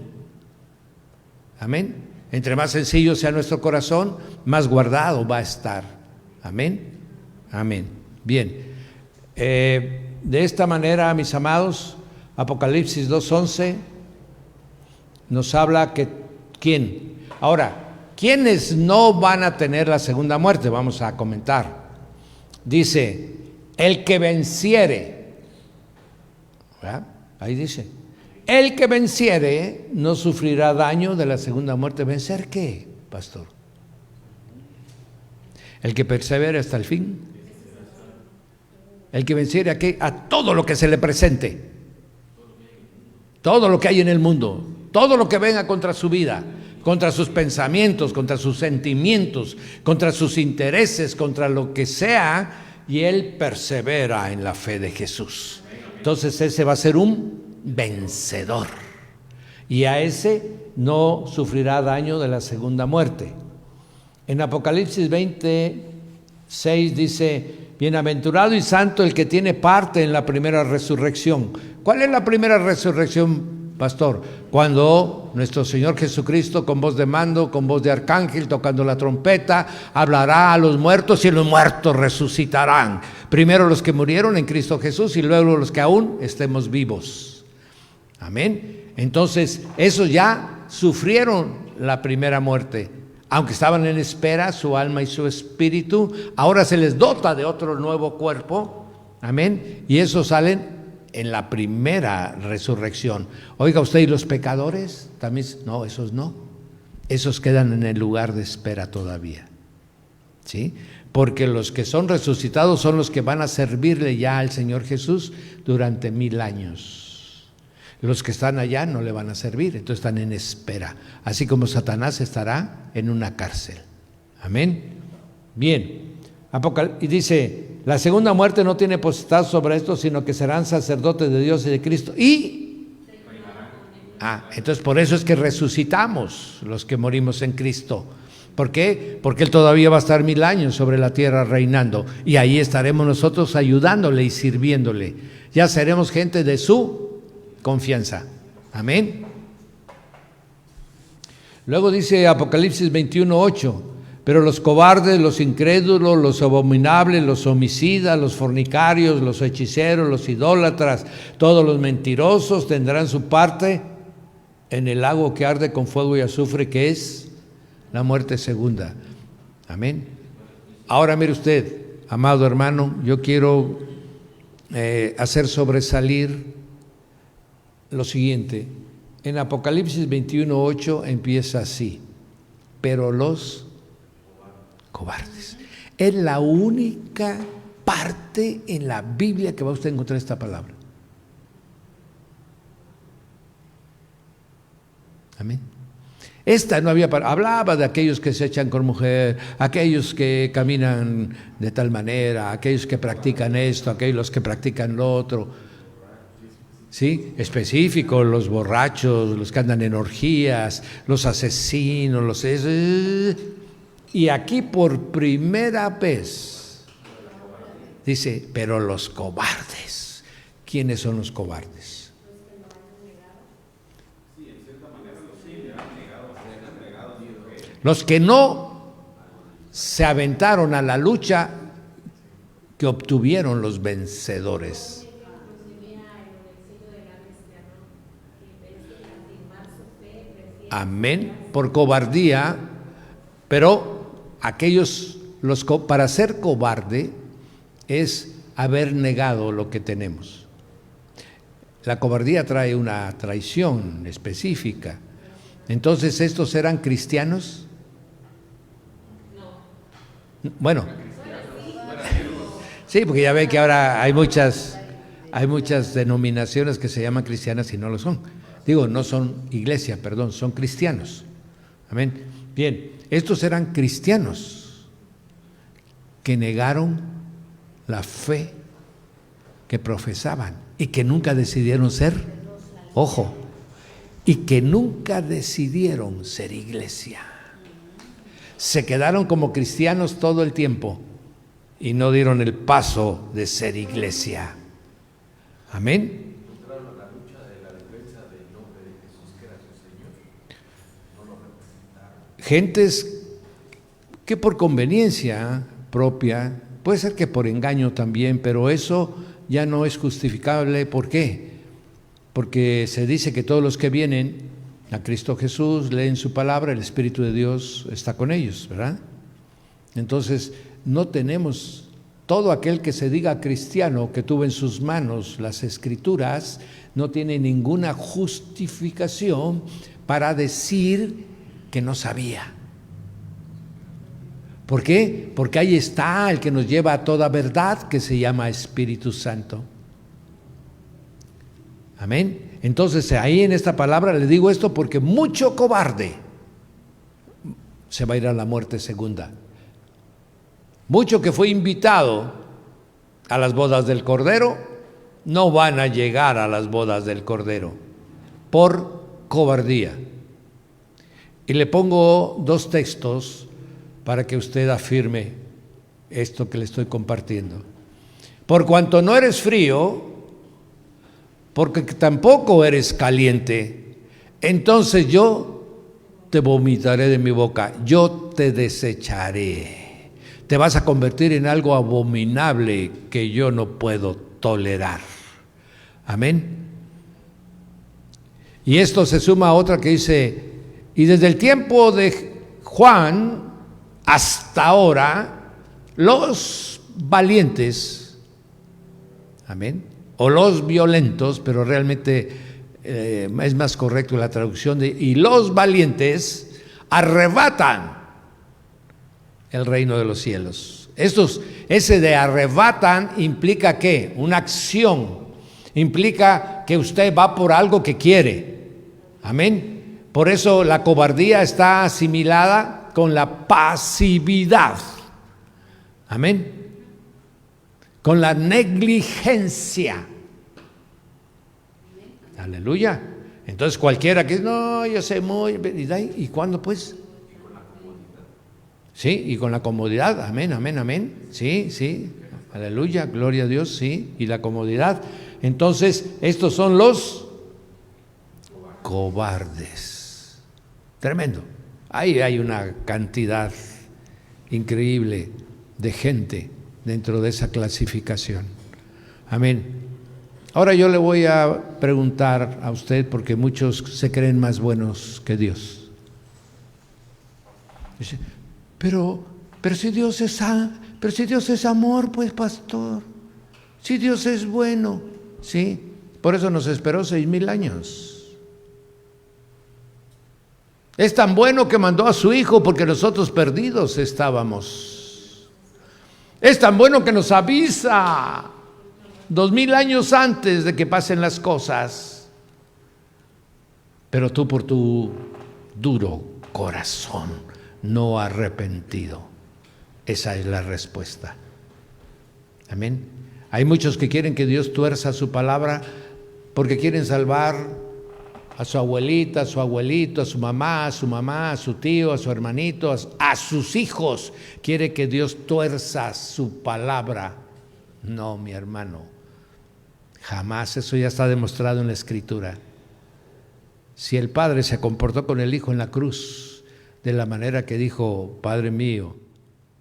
Amén. Entre más sencillo sea nuestro corazón, más guardado va a estar. Amén. Amén. Bien. De esta manera, mis amados, Apocalipsis 2:11 nos habla que ¿quién? Ahora, ¿quiénes no van a tener la segunda muerte? Vamos a comentar. Dice, el que venciere. ¿Verdad? Ahí dice, el que venciere no sufrirá daño de la segunda muerte. ¿Vencer qué, pastor? El que persevere hasta el fin. El que venciere ¿a qué? A todo lo que se le presente. Todo lo que hay en el mundo. Todo lo que venga contra su vida, contra sus pensamientos, contra sus sentimientos, contra sus intereses, contra lo que sea, y él persevera en la fe de Jesús. Entonces ese va a ser un vencedor, y a ese no sufrirá daño de la segunda muerte. En Apocalipsis 20:6 dice, bienaventurado y santo el que tiene parte en la primera resurrección. ¿Cuál es la primera resurrección, pastor? Cuando nuestro Señor Jesucristo, con voz de mando, con voz de arcángel, tocando la trompeta, hablará a los muertos y los muertos resucitarán. Primero los que murieron en Cristo Jesús y luego los que aún estemos vivos. Amén. Entonces, esos ya sufrieron la primera muerte. Aunque estaban en espera, su alma y su espíritu, ahora se les dota de otro nuevo cuerpo. Amén. Y esos salen en la primera resurrección. Oiga usted, ¿y los pecadores? También, no, esos no. Esos quedan en el lugar de espera todavía. ¿sí? Porque los que son resucitados son los que van a servirle ya al Señor Jesús durante 1000 años. Los que están allá no le van a servir, entonces están en espera, así como Satanás estará en una cárcel. Amén. Bien, y dice, la segunda muerte no tiene potestad sobre esto, sino que serán sacerdotes de Dios y de Cristo. Entonces por eso es que resucitamos los que morimos en Cristo. ¿Por qué? Porque Él todavía va a estar 1000 años sobre la tierra reinando, y ahí estaremos nosotros ayudándole y sirviéndole. Ya seremos gente de su confianza. Amén. Luego dice Apocalipsis 21:8, pero los cobardes, los incrédulos, los abominables, los homicidas, los fornicarios, los hechiceros, los idólatras, todos los mentirosos tendrán su parte en el lago que arde con fuego y azufre, que es la muerte segunda. Amén. Ahora mire usted, amado hermano, yo quiero hacer sobresalir lo siguiente. En Apocalipsis 21:8 empieza así: pero los cobardes. Es la única parte en la Biblia que va usted a encontrar esta palabra. Amén. Esta no había, hablaba de aquellos que se echan con mujer, aquellos que caminan de tal manera, aquellos que practican esto, aquellos que practican lo otro. ¿Sí? Específico, los borrachos, los que andan en orgías, los asesinos, y aquí por primera vez dice, pero los cobardes. ¿Quiénes son los cobardes? Los que no se aventaron a la lucha que obtuvieron los vencedores. Amén, por cobardía, pero aquellos, para ser cobarde es haber negado lo que tenemos. La cobardía trae una traición específica. Entonces, ¿estos eran cristianos? Bueno, sí, porque ya ve que ahora hay muchas denominaciones que se llaman cristianas y no lo son. Digo, no son iglesia, perdón, son cristianos. Amén. Bien, estos eran cristianos que negaron la fe que profesaban y que nunca decidieron ser, ojo, y que nunca decidieron ser iglesia. Se quedaron como cristianos todo el tiempo y no dieron el paso de ser iglesia. Amén. Gentes que por conveniencia propia, puede ser que por engaño también, pero eso ya no es justificable. ¿Por qué? Porque se dice que todos los que vienen a Cristo Jesús, leen su palabra, el Espíritu de Dios está con ellos, ¿verdad? Entonces, no tenemos, todo aquel que se diga cristiano, que tuvo en sus manos las Escrituras, no tiene ninguna justificación para decir que no sabía. ¿Por qué? Porque ahí está el que nos lleva a toda verdad, que se llama Espíritu Santo. Amén. Entonces ahí en esta palabra le digo esto porque mucho cobarde se va a ir a la muerte segunda. Mucho que fue invitado a las bodas del Cordero no van a llegar a las bodas del Cordero por cobardía. Y le pongo 2 textos para que usted afirme esto que le estoy compartiendo. Por cuanto no eres frío, porque tampoco eres caliente, entonces yo te vomitaré de mi boca, yo te desecharé. Te vas a convertir en algo abominable que yo no puedo tolerar. Amén. Y esto se suma a otra que dice, y desde el tiempo de Juan hasta ahora, los valientes, amén, o los violentos, pero realmente es más correcto la traducción de y los valientes arrebatan el reino de los cielos. Ese de arrebatan implica ¿qué? Una acción, implica que usted va por algo que quiere. Amén. Por eso la cobardía está asimilada con la pasividad. Amén. Con la negligencia. Aleluya. Entonces cualquiera que dice, no, yo sé muy, ¿y cuándo pues? Sí, y con la comodidad, amén, amén, amén, sí, sí, aleluya, gloria a Dios, sí, y la comodidad. Entonces, estos son los cobardes. Tremendo. Ahí hay una cantidad increíble de gente dentro de esa clasificación. Amén. Ahora yo le voy a preguntar a usted, porque muchos se creen más buenos que Dios. Dice, pero si Dios es amor, pues pastor, si Dios es bueno, sí, por eso nos esperó 6,000 años. Es tan bueno que mandó a su Hijo porque nosotros perdidos estábamos. Es tan bueno que nos avisa 2,000 años antes de que pasen las cosas. Pero tú por tu duro corazón no arrepentido. Esa es la respuesta. Amén. Hay muchos que quieren que Dios tuerza su palabra porque quieren salvar a su abuelita, a su abuelito, a su mamá, a su tío, a su hermanito, a sus hijos. Quiere que Dios tuerza su palabra. No, mi hermano, jamás. Eso ya está demostrado en la Escritura. Si el Padre se comportó con el Hijo en la cruz de la manera que dijo, Padre mío,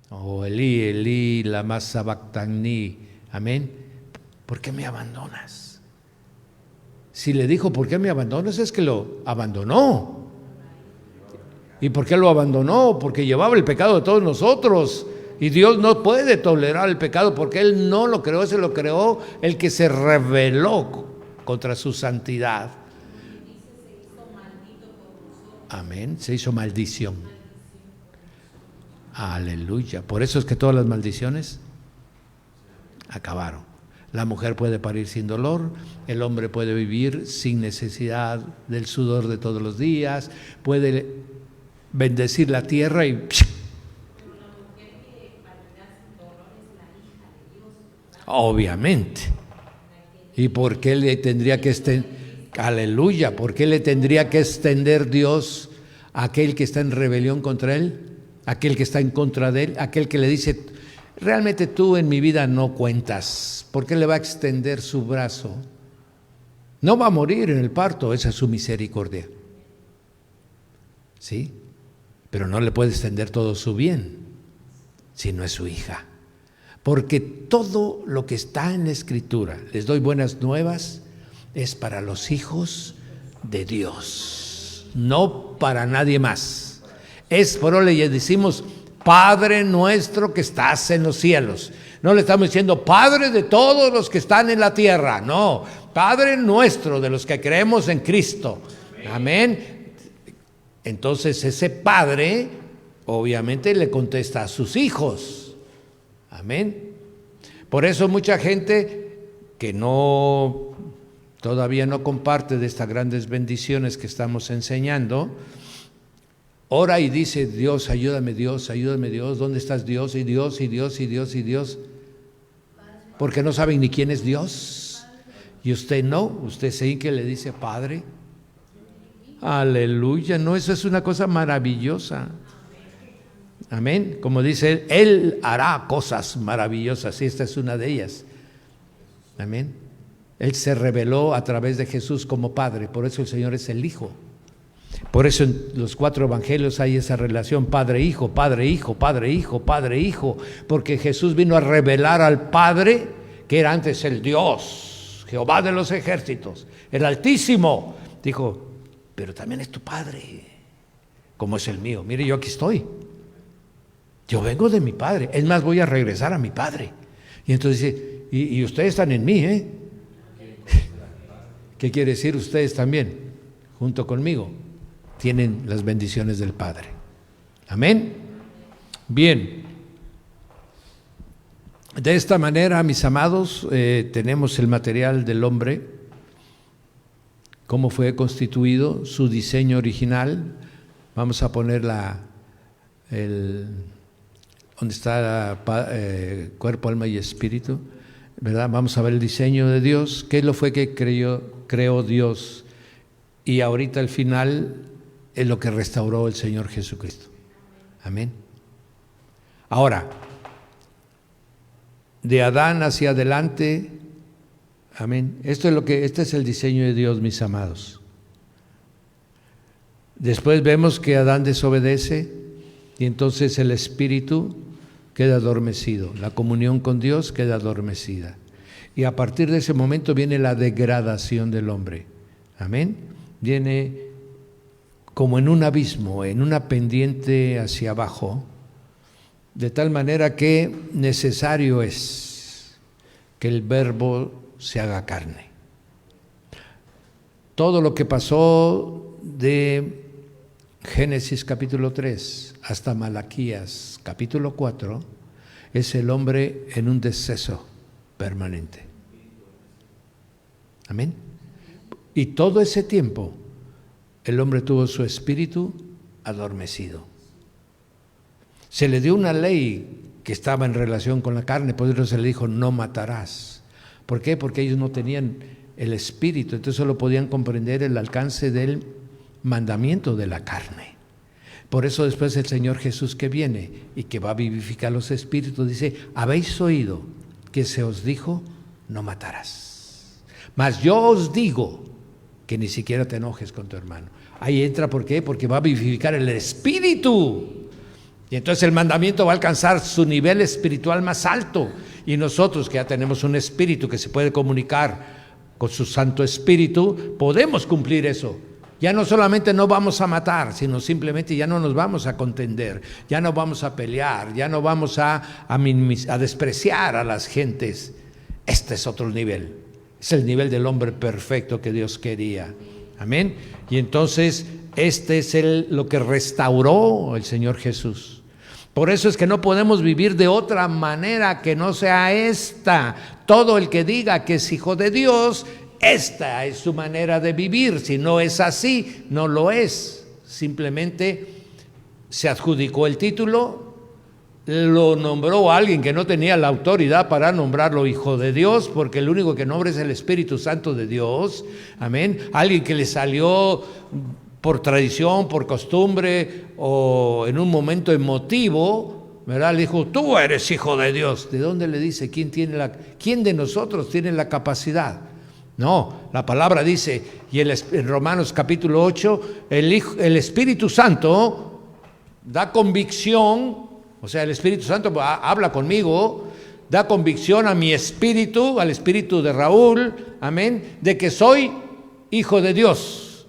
o Elí, Elí, lama sabactani, amén, ¿por qué me abandonas? Si le dijo, ¿por qué me abandonas? Es que lo abandonó. ¿Y por qué lo abandonó? Porque llevaba el pecado de todos nosotros. Y Dios no puede tolerar el pecado porque Él no lo creó, se lo creó el que se rebeló contra su santidad. Amén, se hizo maldición. Aleluya. Por eso es que todas las maldiciones acabaron. La mujer puede parir sin dolor, el hombre puede vivir sin necesidad del sudor de todos los días, puede bendecir la tierra y obviamente. ¿Y por qué le tendría que aleluya, por qué le tendría que extender Dios a aquel que está en rebelión contra Él? Aquel que está en contra de Él, aquel que le dice, realmente tú en mi vida no cuentas. ¿Por qué le va a extender su brazo? No va a morir en el parto, esa es su misericordia. ¿Sí? Pero no le puede extender todo su bien si no es su hija. Porque todo lo que está en la Escritura, les doy buenas nuevas, es para los hijos de Dios, no para nadie más. Es por eso le decimos, Padre nuestro que estás en los cielos. No le estamos diciendo Padre de todos los que están en la tierra, no, Padre nuestro de los que creemos en Cristo. Amén. Entonces ese Padre obviamente le contesta a sus hijos. Amén. Por eso mucha gente que todavía no comparte de estas grandes bendiciones que estamos enseñando, ora y dice, Dios, ayúdame Dios, ¿dónde estás Dios? Y Dios, y Dios, y Dios, y Dios. Porque no saben ni quién es Dios. Y usted no, usted sí que le dice Padre. Aleluya, no, eso es una cosa maravillosa. Amén. Como dice Él hará cosas maravillosas, y esta es una de ellas. Amén. Él se reveló a través de Jesús como Padre, por eso el Señor es el Hijo. Por eso en los 4 evangelios hay esa relación Padre-Hijo, Padre-Hijo, Padre-Hijo, Padre-Hijo, porque Jesús vino a revelar al Padre, que era antes el Dios, Jehová de los ejércitos, el Altísimo. Dijo, pero también es tu Padre, como es el mío. Mire, yo aquí estoy. Yo vengo de mi Padre, es más, voy a regresar a mi Padre. Y entonces dice, y ustedes están en mí, ¿eh? ¿Qué quiere decir? Ustedes también, junto conmigo, tienen las bendiciones del Padre. Amén. Bien. De esta manera, mis amados, tenemos el material del hombre, cómo fue constituido, su diseño original. Vamos a poner donde está cuerpo, alma y espíritu, ¿verdad? Vamos a ver el diseño de Dios, qué lo fue que creó Dios, y ahorita al final es lo que restauró el Señor Jesucristo. Amén. Ahora, de Adán hacia adelante, amén. Este es el diseño de Dios, mis amados. Después vemos que Adán desobedece y entonces el espíritu queda adormecido, la comunión con Dios queda adormecida. Y a partir de ese momento viene la degradación del hombre. Amén. Viene como en un abismo, en una pendiente hacia abajo, de tal manera que necesario es que el Verbo se haga carne. Todo lo que pasó de Génesis capítulo 3 hasta Malaquías capítulo 4 es el hombre en un deceso permanente. Amén. Y todo ese tiempo el hombre tuvo su espíritu adormecido. Se le dio una ley que estaba en relación con la carne, por eso se le dijo no matarás. ¿Por qué? Porque ellos no tenían el espíritu, entonces solo podían comprender el alcance del mandamiento de la carne. Por eso después el Señor Jesús que viene y que va a vivificar los espíritus dice, habéis oído que se os dijo no matarás, mas yo os digo que ni siquiera te enojes con tu hermano. Ahí entra, ¿por qué? Porque va a vivificar el espíritu. Y entonces el mandamiento va a alcanzar su nivel espiritual más alto. Y nosotros que ya tenemos un espíritu que se puede comunicar con su Santo Espíritu, podemos cumplir eso. Ya no solamente no vamos a matar, sino simplemente ya no nos vamos a contender, ya no vamos a pelear, ya no vamos a despreciar a las gentes. Este es otro nivel. Es el nivel del hombre perfecto que Dios quería. Amén. Y entonces este es lo que restauró el Señor Jesús. Por eso es que no podemos vivir de otra manera que no sea esta. Todo el que diga que es hijo de Dios, esta es su manera de vivir. Si no es así, no lo es. Simplemente se adjudicó el título, lo nombró a alguien que no tenía la autoridad para nombrarlo hijo de Dios, porque el único que nombra es el Espíritu Santo de Dios. Amén. Alguien que le salió por tradición, por costumbre o en un momento emotivo, ¿verdad? Le dijo, tú eres hijo de Dios. ¿De dónde le dice? ¿Quién de nosotros tiene la capacidad? No, la palabra dice, y en Romanos capítulo 8, el Espíritu Santo da convicción, o sea, el Espíritu Santo habla conmigo, da convicción a mi espíritu, al espíritu de Raúl, amén, de que soy hijo de Dios.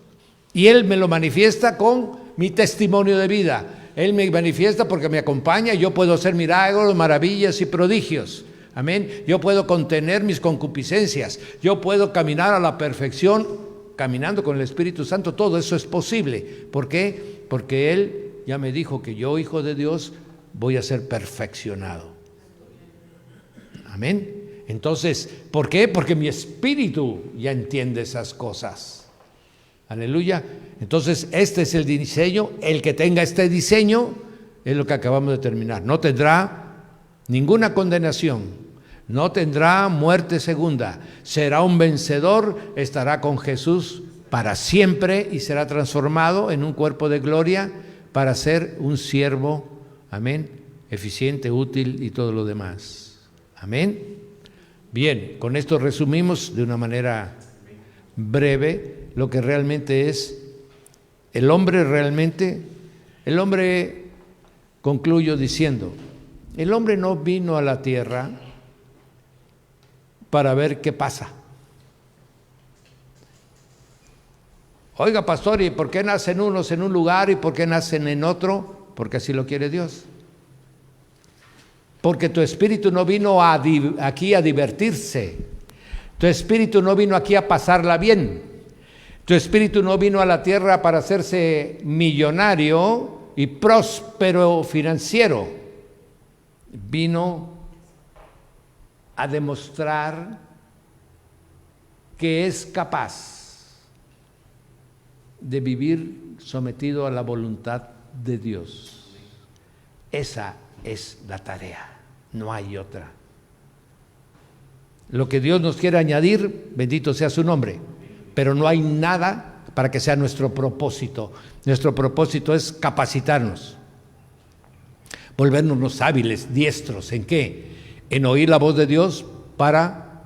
Y Él me lo manifiesta con mi testimonio de vida. Él me manifiesta porque me acompaña, yo puedo hacer milagros, maravillas y prodigios. Amén. Yo puedo contener mis concupiscencias, yo puedo caminar a la perfección, caminando con el Espíritu Santo, todo eso es posible. ¿Por qué? Porque Él ya me dijo que yo, hijo de Dios, voy a ser perfeccionado. Amén. Entonces, ¿por qué? Porque mi espíritu ya entiende esas cosas. Aleluya. Entonces, este es el diseño. El que tenga este diseño es lo que acabamos de terminar. No tendrá ninguna condenación, no tendrá muerte segunda. Será un vencedor, estará con Jesús para siempre y será transformado en un cuerpo de gloria para ser un siervo, amén, eficiente, útil y todo lo demás. Amén. Bien, con esto resumimos de una manera breve lo que realmente es el hombre. El hombre, concluyo diciendo, el hombre no vino a la tierra para ver qué pasa. Oiga, pastor, ¿y por qué nacen unos en un lugar y por qué nacen en otro? Porque así lo quiere Dios. Porque tu espíritu no vino aquí a divertirse. Tu espíritu no vino aquí a pasarla bien. Tu espíritu no vino a la tierra para hacerse millonario y próspero financiero. Vino a demostrar que es capaz de vivir sometido a la voluntad de Dios. Esa es la tarea, no hay otra. Lo que Dios nos quiere añadir, bendito sea su nombre, pero no hay nada para que sea nuestro propósito. Nuestro propósito es capacitarnos, volvernos hábiles, diestros. ¿En qué? En oír la voz de Dios para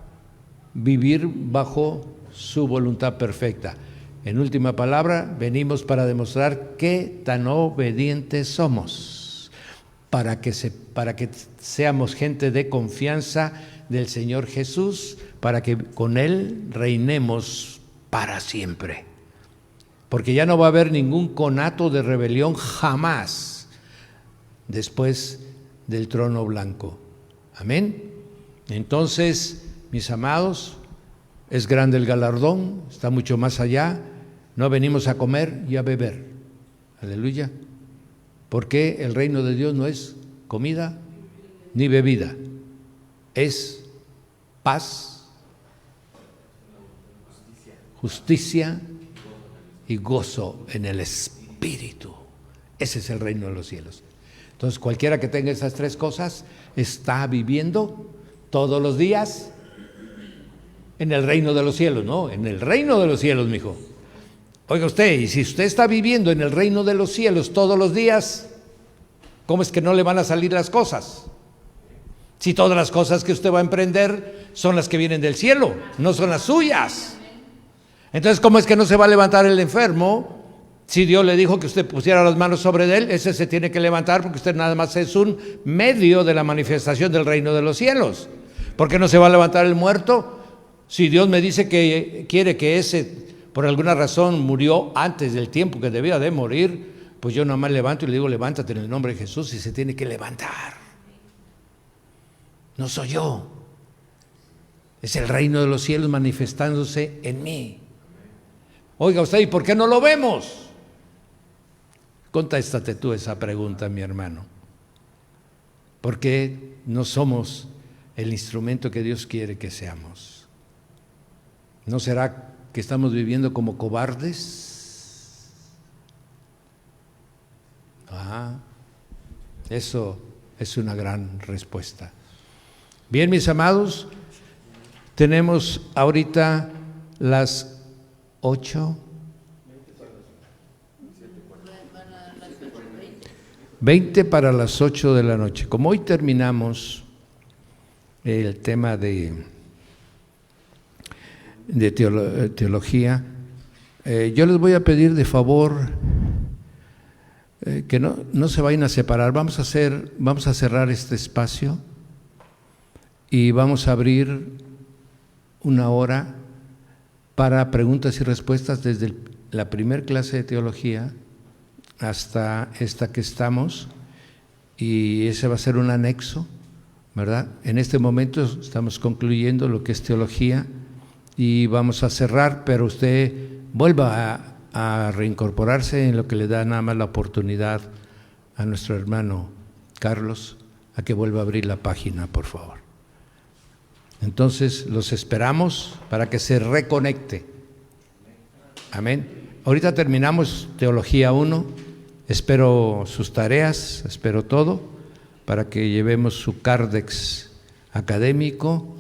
vivir bajo su voluntad perfecta. En última palabra, venimos para demostrar qué tan obedientes somos, para que seamos gente de confianza del Señor Jesús, para que con Él reinemos para siempre. Porque ya no va a haber ningún conato de rebelión jamás después del trono blanco. Amén. Entonces, mis amados, es grande el galardón, está mucho más allá. No venimos a comer y a beber. Aleluya. Porque el reino de Dios no es comida ni bebida, es paz, justicia y gozo en el Espíritu. Ese es el reino de los cielos. Entonces, cualquiera que tenga esas tres cosas está viviendo todos los días en el reino de los cielos, ¿no? En el reino de los cielos, mijo. Oiga usted, y si usted está viviendo en el reino de los cielos todos los días, ¿cómo es que no le van a salir las cosas? Si todas las cosas que usted va a emprender son las que vienen del cielo, no son las suyas. Entonces, ¿cómo es que no se va a levantar el enfermo? Si Dios le dijo que usted pusiera las manos sobre él, ese se tiene que levantar, porque usted nada más es un medio de la manifestación del reino de los cielos. ¿Por qué no se va a levantar el muerto? Si Dios me dice que quiere que ese, por alguna razón, murió antes del tiempo que debía de morir, pues yo nada más levanto y le digo, levántate en el nombre de Jesús, y se tiene que levantar. No soy yo, es el reino de los cielos manifestándose en mí. Oiga usted, ¿y por qué no lo vemos? Contéstate tú esa pregunta, mi hermano. ¿Por qué no somos el instrumento que Dios quiere que seamos? ¿No será que estamos viviendo como cobardes? Eso es una gran respuesta. Bien, mis amados, tenemos ahorita las 8. 20 para las 8 de la noche. Como hoy terminamos el tema de teología, yo les voy a pedir de favor que no se vayan a separar. Vamos a cerrar este espacio y vamos a abrir una hora para preguntas y respuestas desde la primer clase de teología hasta esta que estamos, y ese va a ser un anexo, ¿verdad? En este momento estamos concluyendo lo que es teología y vamos a cerrar, pero usted vuelva a reincorporarse en lo que le da nada más la oportunidad a nuestro hermano Carlos a que vuelva a abrir la página, por favor. Entonces los esperamos para que se reconecte. Amén. Ahorita terminamos Teología 1. Espero sus tareas, espero todo, para que llevemos su cárdex académico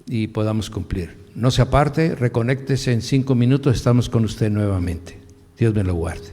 y podamos cumplir. No se aparte, reconéctese en 5 minutos, estamos con usted nuevamente. Dios me lo guarde.